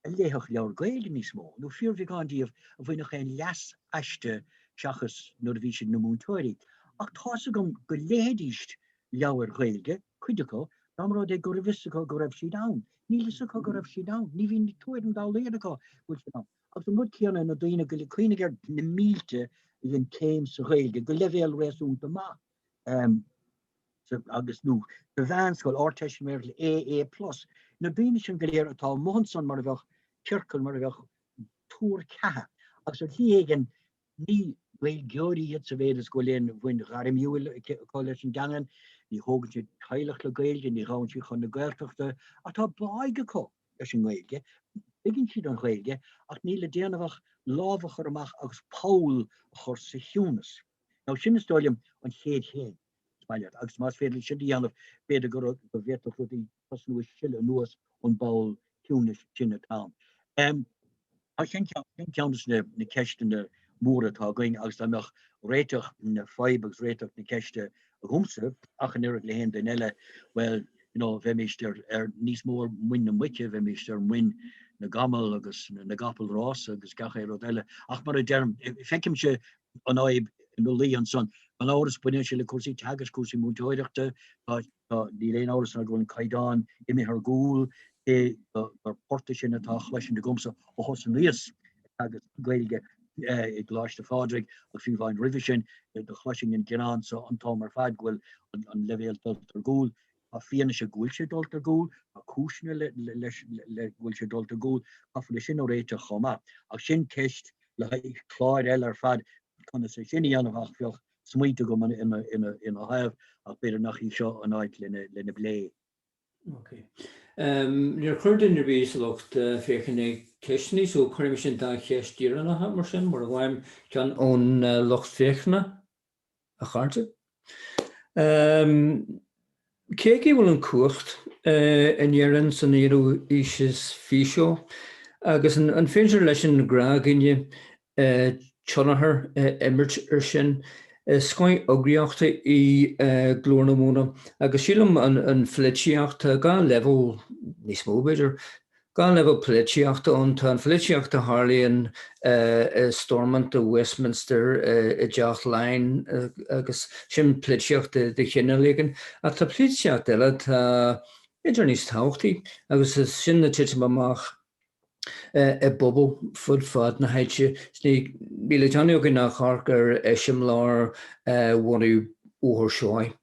a léthach leabhar Gaeilge níos mó. nó fíor bhí gáindíomh a bhain nach chéin leas eiste seachas nuair a bhí sin na mútóirí. Ach tá sa gom go léadíist leabhar Gaeilge chuideá ná mar é go raibh go raibh si da. Ní go raibh si da. Ní bhíon tuair an dá léadaá bhfuil si da. Agus an mud ceanna na daoine go le cuioine ar na mílte in céim sa Gaeilge go levéal réasúnta má. Agus nó de bhhanscoil áirteisi mé le AA+. Na daoine sin go léir atá mónsan mar a bheith circail mar a bheith túr cethe. Agus ar thiéigen ní bhfuil georí sa bhéidir go léon bhain ghairimiúil có leis an gangan, ní thógann siad cailleach le Gaeilge, ní rán siad chun na Gaeltachta, atá baige có leis an Gaeilge. Biginn siad an Gaeilge ach ní le déanamh lábhachar amach agus Paul chur sa hiúnas. Ná sin stóliam an chéad chéad. Agus más féidir sin dhéanamh beidir go bhéach rudí pasnú siile nuas an báil hiúnas sinna tám. Sin ceannas na ceiste na móra tá going agus amach réiteach na fáibegus réiteach na ceiste a gúmsa ach an irid le héin den eile well bheimistear níos mór muin na muite bheimistear muin na gamal agus na gapal rás agus gacha rud eile ach mar a derm feiceim se an áib nó lí an son an áras buine se le cuasí teagas cuasí mútóireachta ní léon áras na gún caiidán imi ar gúil ar porta sin atá chleisin de gomsa ó hosan líos agus Gaeilge I gláiste fádrig a fiú bhain rihi sin de chleising in Gérán so antá mar fad ghfuil an levéal dultar gúil a fianna se gúil se dultar gúil a cúisina le gúil se dultar gúil a fu sin ó réite chomá ach sin ceist le chláir eile fad chuna sé sinne anach fioch smuoite go in a haibh ach beidir nach í seo an áit lena blé. Okay. Níor chuird in bhí lucht féchanna ceisní so chuir sin dá cheistíranna ha mar sin mar bhhaim cean ón lucht féchna a chaarte. Céigi bhfuil an cuacht in dhearann san éadú is físio agus an féidir leis an gra ginne tionathair imirt ar sin scoil ogriachta í glórna móna agus sílam an fleitiíochta gá level níos mó beidir gá level fleitiíochta an tá an fleitiíochta Harlaíon Stormont de Westminster i deach lein agus sin fleitiíochta de chinneléigen a tá fleitiíochta eile tá idir níos táchtaí agus is sin na tiite amach bubble fud fad na haidse sní bíle tanú go nach charcar eisiim lár bhhaú óthir seoid.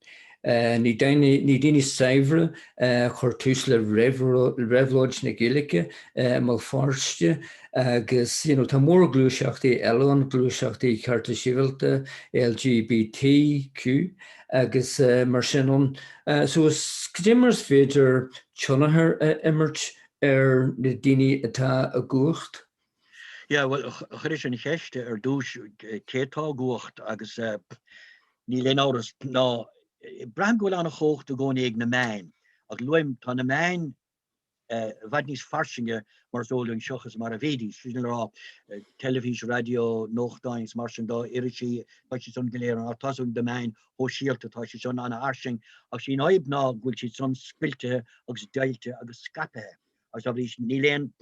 Ní daoine saibhre chuir tús le réhlóid na Gaeilge má fáiste agus tá mór glúiseachtaí eile an glúiseachtaí Chearta Síobhalta LGBTQ agus mar sin so is dimmers féidir tionathair imirt na daoine atá a gcuacht? Ja, well, chuir sin cheiste dúis cétá gcuacht agus ní le áras ná brand gohfuil anna chócht a gcóin ag na main ag luim tá na main bhaid níos farsinge mar zóling seochas mar a bhédís sin rá televís radio nóchtáins mar sin dá irití tá si son goléir a tasún de main ó síalta tá si son anna arsing ag sin aib ná bhfuil si son spilte agus deilte agus scapathe as a bhís ní léon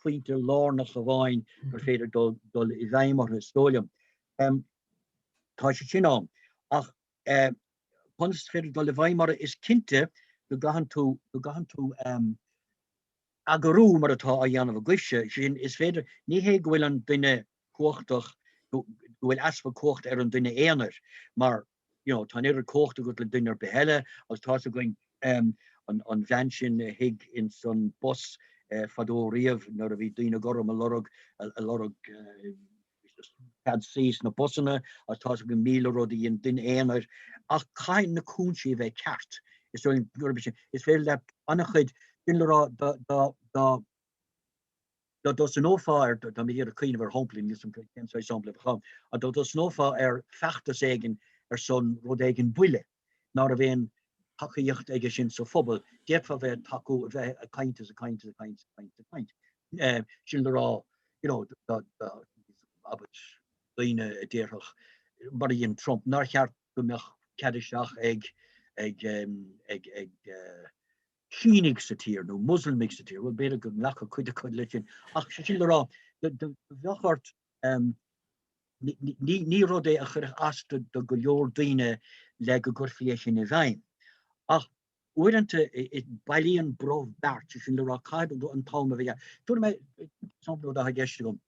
chuinte lárnach a bháin gur féidir dul I bhaim mar stóliam. Tá si sin an ach Pons féidir dul I bhaim mar is cinte go gahan tú agarú mar atá a dhéanamh a gcuise sin is féidir ní hé gohfuil an duine cuachtach gohfuil asfa cuacht ar an duine éanair mar tá idir cuachta go le duine beheile agus tá a going an bhean sin hiig in son bus fadó riamh nar a bhí duine gom a lorug had sís na busanna as tá go míle rodí in duine éanair ach caiin na cúnsí bheith ceart is féidir le annachchuid Dinlerá dos an ófáir da mé a clean ver hompling is sample gaan. A dat dos nófa fechtas eigen son rodéigen buile nar a bhéin takeíocht aige sin so fobal. Défa bheith taú bheith a kaint. Sin lerá líine a déirch mar in Trump nar cheart go meach cedisteach ag Chinig satír nó Muslimig satír bhfuil beidir go lecha chuide chud litin ach sin lerá de bheachart ní rud é a chuir asta do go leor daoine le go gurfié sin I bhaim ach uirinte I bailíon broh bert sin lerá caibe do an táma bhí tú mé sampla a geiste gom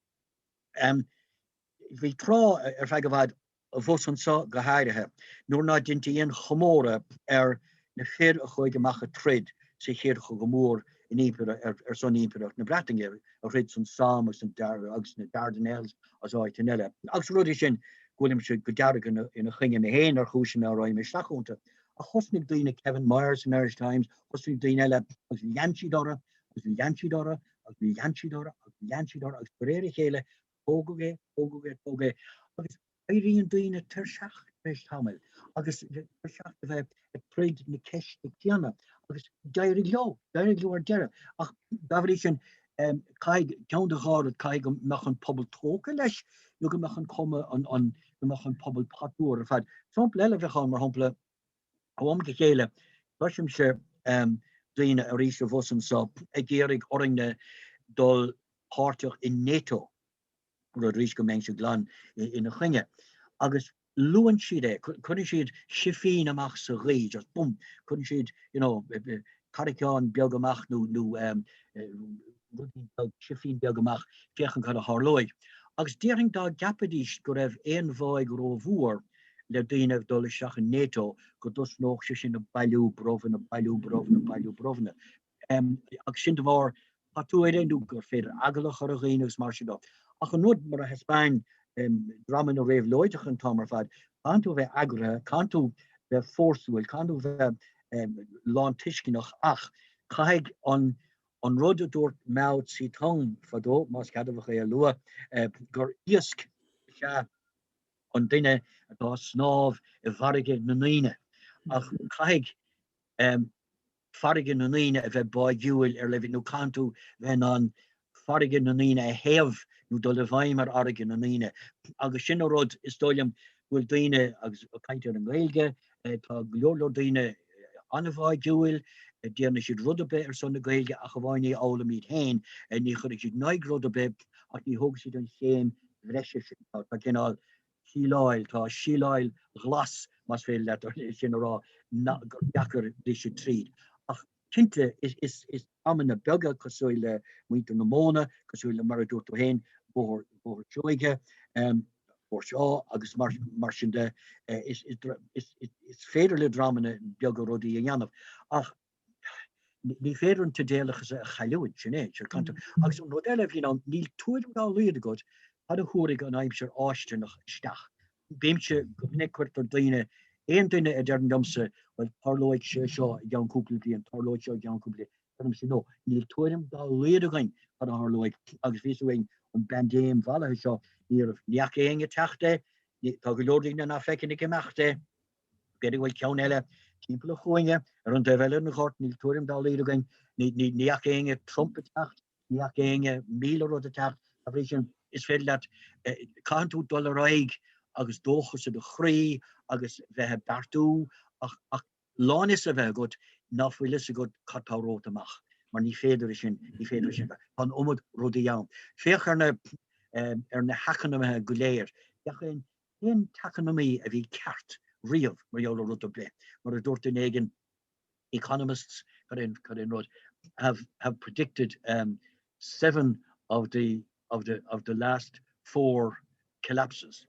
bhí trá feig go bhd a bhosanta go háirithe nuair ná dintaíon chomóra na fér a chuig amach a trid sé chéir go gomór in ípere son ípere na Bratinge a rid son sam agus agus na Dardanelles as aitheanta. Agus rudi sin golim se go deargan in a chinge me héin ar chúsin a roiim me slachúnta. A chosnig duine Kevin Myers in Irish Times, chosnig duine eile agus Janchidora, agus beréir chéile ógógé. Agus éiríon duine tuirseach bheith tamil. Agus tuirseach bheith prid na ceiste tianna. Agus dair leo ar deire. Ach dafri sin caig cean de gáad caig go meach an pobl tóca leis, nu go meach an komme an meach an pobl patúr a fad. Sampla eile bheitán mar hampla am go chéile, Bashim se duine a rís a bhosam sa ag gérig oringne dul páirteach in NATO ru rís go meng se glan in a chinge. Agus luan siad couldn't siad sifín amach sa ré, just boom, couldn't siad, Caricán beagamach nu sifín beagamach fechan cad a harlóid. Agus déring da gapadís go raibh ein bhaig ro bhuar le duine dul seach in NATO go dus nóch se sin a bailú brofna. Agus sin de bhar patú éidir gur féidir agalach ar a réanagus mar sin. ach an nod mar a hespain draman o ref loidach an tomar fad, cantu ve agra, cantu ve forsúil, cantu ve lán tiiscinach ach, chaig an rud a dúirt mead sí tong fadó, mas cadach é lua, gur iasc an duine atá snáb I bharige na naoine. Ach chaig farige na naoine a bheith baidúil levit nó cantu bheith an farige na naoine a hef nó do le bhaimar arige na naoine. Agus sin a rud is dóilm bhfuil duine agus caiintear an gailge, tá glór duine an bhaidúil, déanana siad rudabe son na gailge a bhhaine Ollamh míad hain, ní chuir siad naig rudabe ach ní thug siad an chéim bhreise tá cinál síláil, tá síláil glas mas fé letar sin rá gachar dí siad tríd. Ach cinnte is amna bega cosúile muinte na móna, cosúile mar a dúirt hain bór chuige, bór seo agus mar sin de is féidir le drámana bega rodí a dhéanamh. Ach ní féidir an tedéalachas a chailúid sinné, agus an rodéileh níl túid dá luad god, had a thuaigh an aimseir áiste nach isteach. Béimse go minic cuirt ar daoine, éon duine a dearn domsa bhfuil tarlóid seo gan cúpla bliain, tarlóid seo gan cúpla bliain. Sin nó, níl tuairim dá luad a gain ar an tarlóid, agus bhíosáin an bandéim bhaile seo níach éonge teachta, tá go leordaoine na feicinnig imeachta, beidir bhfuil ceann eile timppla chuoinge ar an deile na chort, níl tuairim dá luad a gain, níach éonge trompa teacht, níach éonge míle rud a teacht, a bhí sin is féidir leat cantu dul raig agus dóchas a de chrí agus bheitthe bartú ach lán is a bheith god nachfuil is a god catárót amach, mar ní féidir sin an omad rudí ann. Féach ar na hachanamthe go léir, deachn éon tachanomí a bhí ceart riamh mar eola rud a ble, mar a dúirt in éigen economists rud have predicted 7 of the last 4 collapses.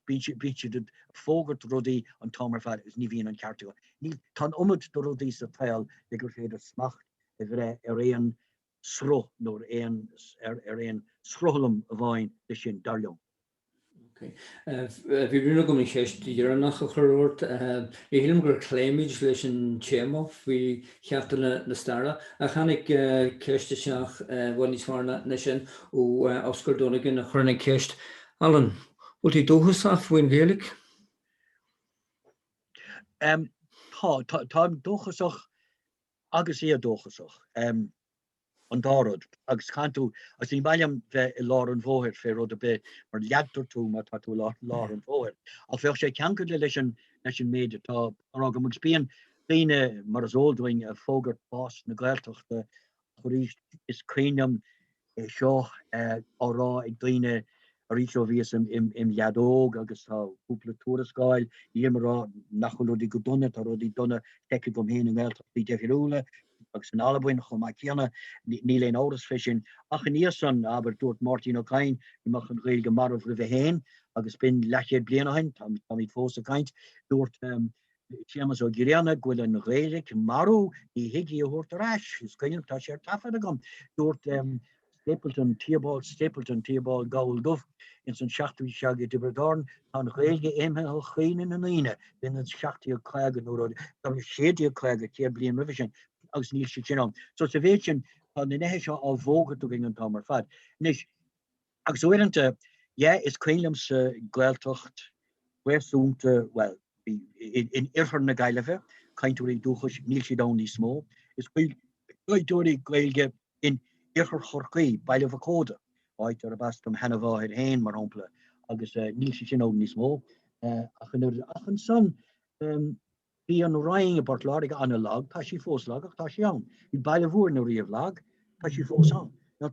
Beach did fógart rudí an tomar fad is ní bhíon an ceartú. Ní tan umad do rudí sa tail le gur féidir smacht a bheith ar éon sro nó ar éon srolam a bhain le sin darlumm. Bhí brúna go mí chéist dhearnach a chuirt, I hílim gur cléimiid leis an téamh bhí Ceachtanna na staire, a chanig céiste seach bhil níos marna na sin ó Oscar Donegan a chuirna céist. Alan, bhfuil í dóchas a bhain Gaelic? Tá dóchasach agus é dóchasach an dárod agus cantu as ní baillam bheith I lár an bhóthir fé rud a bit mar leadtar tú mar tá tú lár an bhóthir. A bheoh sé ceancaid le leis an méide tá an go muid bíon daoine mar as óldhain a fógart bás na Gaeltachta choríist is críneam seo árá ag daoine a ríseo bhíos im leadóg agus tá cúpla túrascáil dhémarrá nachholúdí go donna tá rudí donna teice gom héana an Gaeltacht bhí defiúla agus an albuin chum a ceanna ní léon áras fisin ach an íosan aber dúirt Martin O'Kain imach an ghaeilge marmh ribh héin agus bin leichéad bliana hain tá míid fós a caint dúirt Seamas ó Girianna gwil an ghaeilge marú í higi a húirt arás is caiinm tá sé tafad a gom dúirt Stapleton Theobald Gaul Duff in san seachtaí seaga Dibredarn an ghaeilge éimhe ó chéine na naoine in an seachtaí a cléige nó tá séadí a cléige cé blian ribh sin agus níl sé sin. So sa bhéid sin tá na nethe seo á bhógad tú an tamar fad. Nis agus uirinte, is cuilam sa Gaeltacht wersúnta, well, in irfar na Gaillimhe, caintúirí dúchas níl si dán ní smó, is cuidúirí gailge in irfar Chorcaí, Beidh a códa, áit ar a bastam hena bháid hain mar ompla, agus níl si sin ní smó. Achan son, Bhí an raing a bart lárig an a lag, tá sí fós lag ach tá sí an. Bhí baile bhúr na riamh lag, tá sí fós an. Tá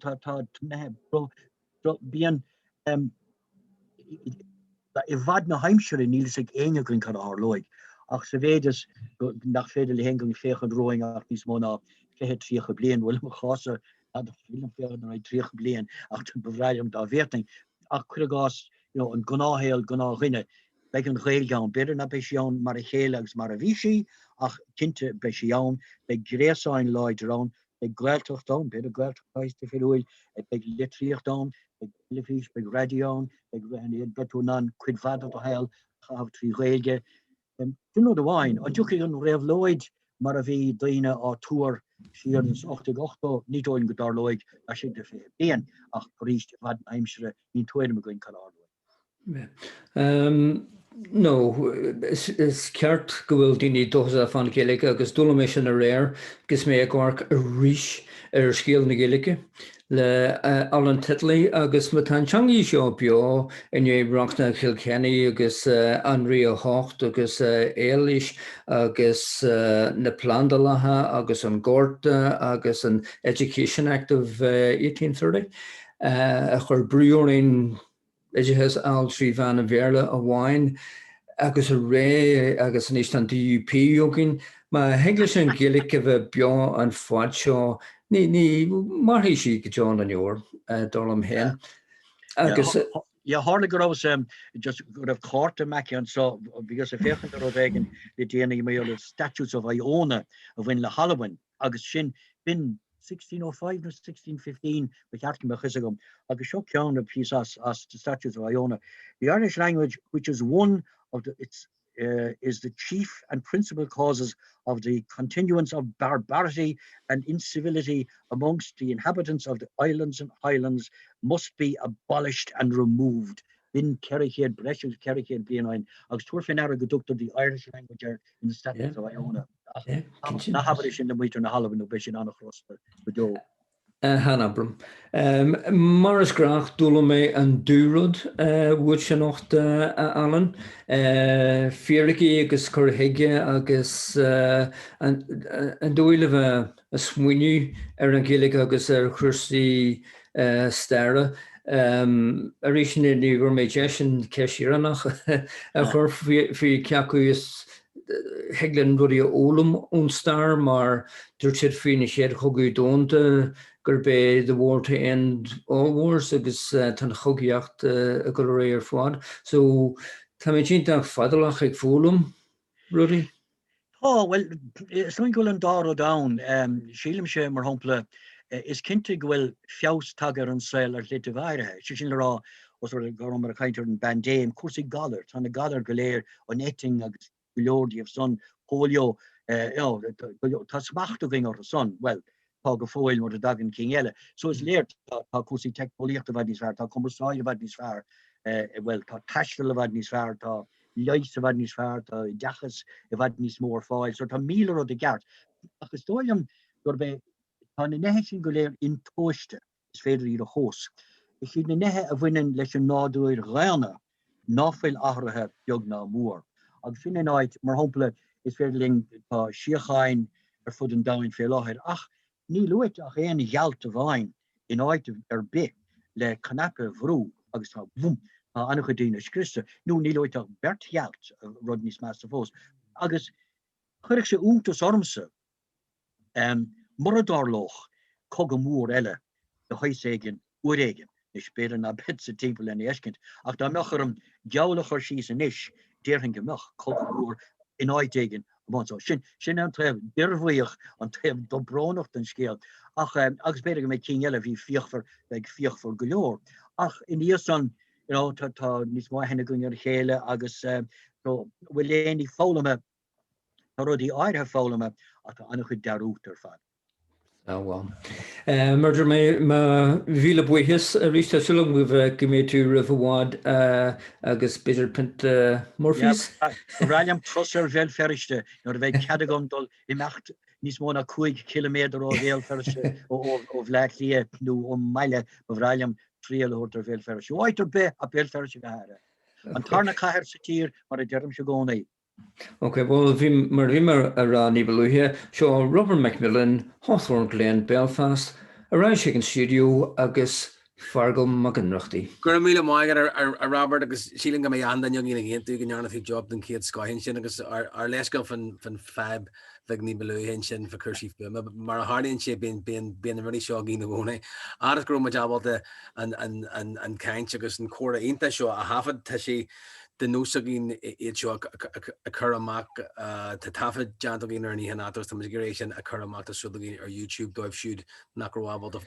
bí an I bhad na heimseir níl sig éine gon can árlóig. Ach sa bhéidir nach féidir le hengang féchan roing ach níos móna chéhead tríocha blian, bhfuil mo chása a film féchan na tríocha blian ach tún bhreilm dá bhéirting. Ach chuireás an gnáhéal gná rinne, Beg an ghaeilge an beidir na beisián mar a chéile agus mar a bhísí ach cinnte beisián, beg gréasáin láidir an, beg Gaeltacht an, beidir Gaeltacht de fiúil, beg litríocht an, Lifish, big Radion, big Gatunan, Quidfad of the Hell, have three Rege. You know the wine, on Jukigan Rev Lloyd, Maravi, Dina, or Tour, Shearns, Ochtegocto, Nito in Guitar Lloyd, I should have been, Ach, Priest, Vad, I'm sure, in Twin McGuinn Colorado. No, is ceart go bhfuil daoine dócha fan Gaeilge agus dúla mé sin a réir gus mé ag gcóirc a ríis scéal na Gaeilge le Ollamh Titley agus má tá teangaí seo beo in éireachta Kilkenny agus Anrí a Hocht agus Éilis agus na Plandalatha agus an Glórtha agus an Education Act of 1830 a chur briúrin has al trí van a verle a wine agus a ré agus an istan DUP jogin ma heglis an Gaeilge bheith beo an fad seo ní marhí si go John an jóor dorlam hen agus hardly grows just good of court to make and so because if you think of again the DNA mail statutes of Iona of when la Halloween agus shin bin 1605 to 1615 we have to make a agus show count a piece as the statutes of Iona. The Irish language, which is one of the is the chief and principal causes of the continuance of barbarity and incivility amongst the inhabitants of the islands and highlands, must be abolished and removed. In Kerryhead, Brescia, Kerryhead, Bein, agus Tuairfin conducted the Irish language in the statutes of Iona. Na habit in the meter na Halloween no bishin an across the door. Hanabrum. Maris Grach dúla mé an dúrod wood se nocht Alan. Fíorlaí agus Chorcaí agus an dúile a smuinniú an Gaeilge agus chuirsaí staire. A résin ní gur méid an ceisiarannach a chur fí ceacu is heglen rudi Ollamh ón stair mar dúirt siad faoine siad chogaí dónta gur bé the war to end all wars agus tan chogaíocht a go réir fád. So tá mé tíntaach fadalach ag fólam, Rudy? Oh, well, something go an dar o down. Sílim sé mar hompla is cinnte gohfuil fios tagar an saoil ar lit bhaire. Sin le rá os go mar a caiintear an bandéim cuasaí galar, tá na galar go léir an etting agus Lordy of son polio tá smachta bhín ar a son well tá go fóil mar a dagan King so is léir tá cuasaí tech políochta bhaid níos fearr tá commerceáil a bhaid níos fearr well tá taistil a bhaid níos fearr tá leis a bhaid níos fearr tá deachas a bhaid níos mór fáil so tá míle o de gart agus dóilm gur bé tá na nethe sin go léir in tóiste is féidir iad a hós is siad na nethe a bhainean leis an nádúir réna náfuil áthrathe beag ná mór agus sin áid mar hompla is féidirling tá siocháin ar fud an dain fé láthir ach ní luit ach éon ghealt a bhain in áid ar bit le canape bhrú agus tá búm tá annach go dtíine scriste nó ní luit ach bert ghealt rud níos meas sa fós agus chuirigh sé úntas ormsa Muradárloch cog an mór eile de chuiséigen uréigen is beidir na bit sa timppel en eskent ach tá mechar an geallachar sí san isis déirhin gemach cog an mór in áidéigen so sin an tref dirhhuioch an tref dobrónocht den scéal ach agus beidir go mé King eile hí fiochfar ag fiochfar goleor ach in níos an tá níos má henne gon ar chéile agus bhfuil léanaí fólame tá rudí áirithe fólame ach tá annach chu dearútar fad. Oh well. Murder me vile buhis a rista sulung with gimmetu riverwad agus bitter pint morphis. Raliam trosser vel ferrichte nor ve cadagondol imacht nis mona chuig kilometer o vel ferrichte of laklie nu mile of Raliam trial order vel ferrichte. Waiter be a vel ferrichte gehare. An tarna kaher satir mar a derm shagoni. Okay, well, mar rimmer a ra nibeluhe, so Rab McMillen, Hawthorne Glen, Belfast, a ra chicken studio, agus Fargo Maganruchti. Gur míle maigar a Robert agus síling go mé andan young in tú gnána fi job den kiad scoin sin agus ar lesco fan fab veg nibeluhe sin for cursif mar a hardin sé ben really shoggy na wone. Aras gro ma jabal an kaint agus an cora inta seo a hafad ta sé the nosagin seo a curramak to tafad jantogin or ni hanatos the migration a curramak to sudagin or YouTube do I've shoot nakrawabal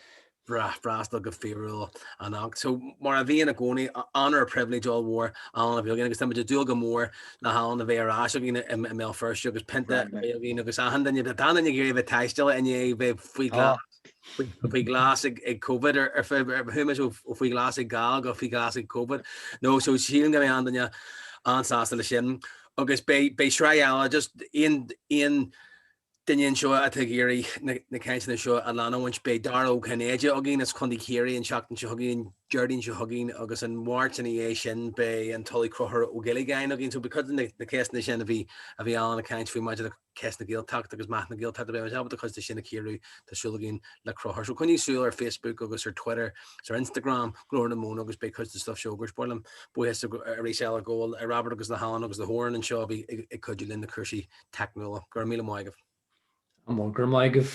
brastal go féúil an so mar a bhíon a gcónaí honor a privilege all war an a bhíon agus tam dúil go mór na hána a bhéh arás a gine mé first agus penta gin agus a handan dan géir bh teistile in bheith faoi glas ag COVID ar thumas ó faoi glas ag gal go faoi glas ag COVID nó so sílan go mé andanne ansásta le sin agus bei sreála just in Dinion seo a géirí na caiinna seo a lehaint be daró cannéide a gin is chundí chéirí an seachtain se haginn Jardín se haginn agus an mórtaí é sin be an tolaí crothir ó giilegáin a ginn so because na ceisna sin a bhí an a caiint fao maidir a ceis na gilteach agus maith na gilteach be a because de sin na chéirú tásúla ginn le crothir. So chuní súil ar Facebook agus ar Twitter ar Instagram glór na mún agus be cos de stuff seogur spoilm buhes a rééisile ggóil a Robert agus na hán agus na hóran an seo bhí ag chuidir linn na chuirsí technúla gur míle maigah. Am gur maigah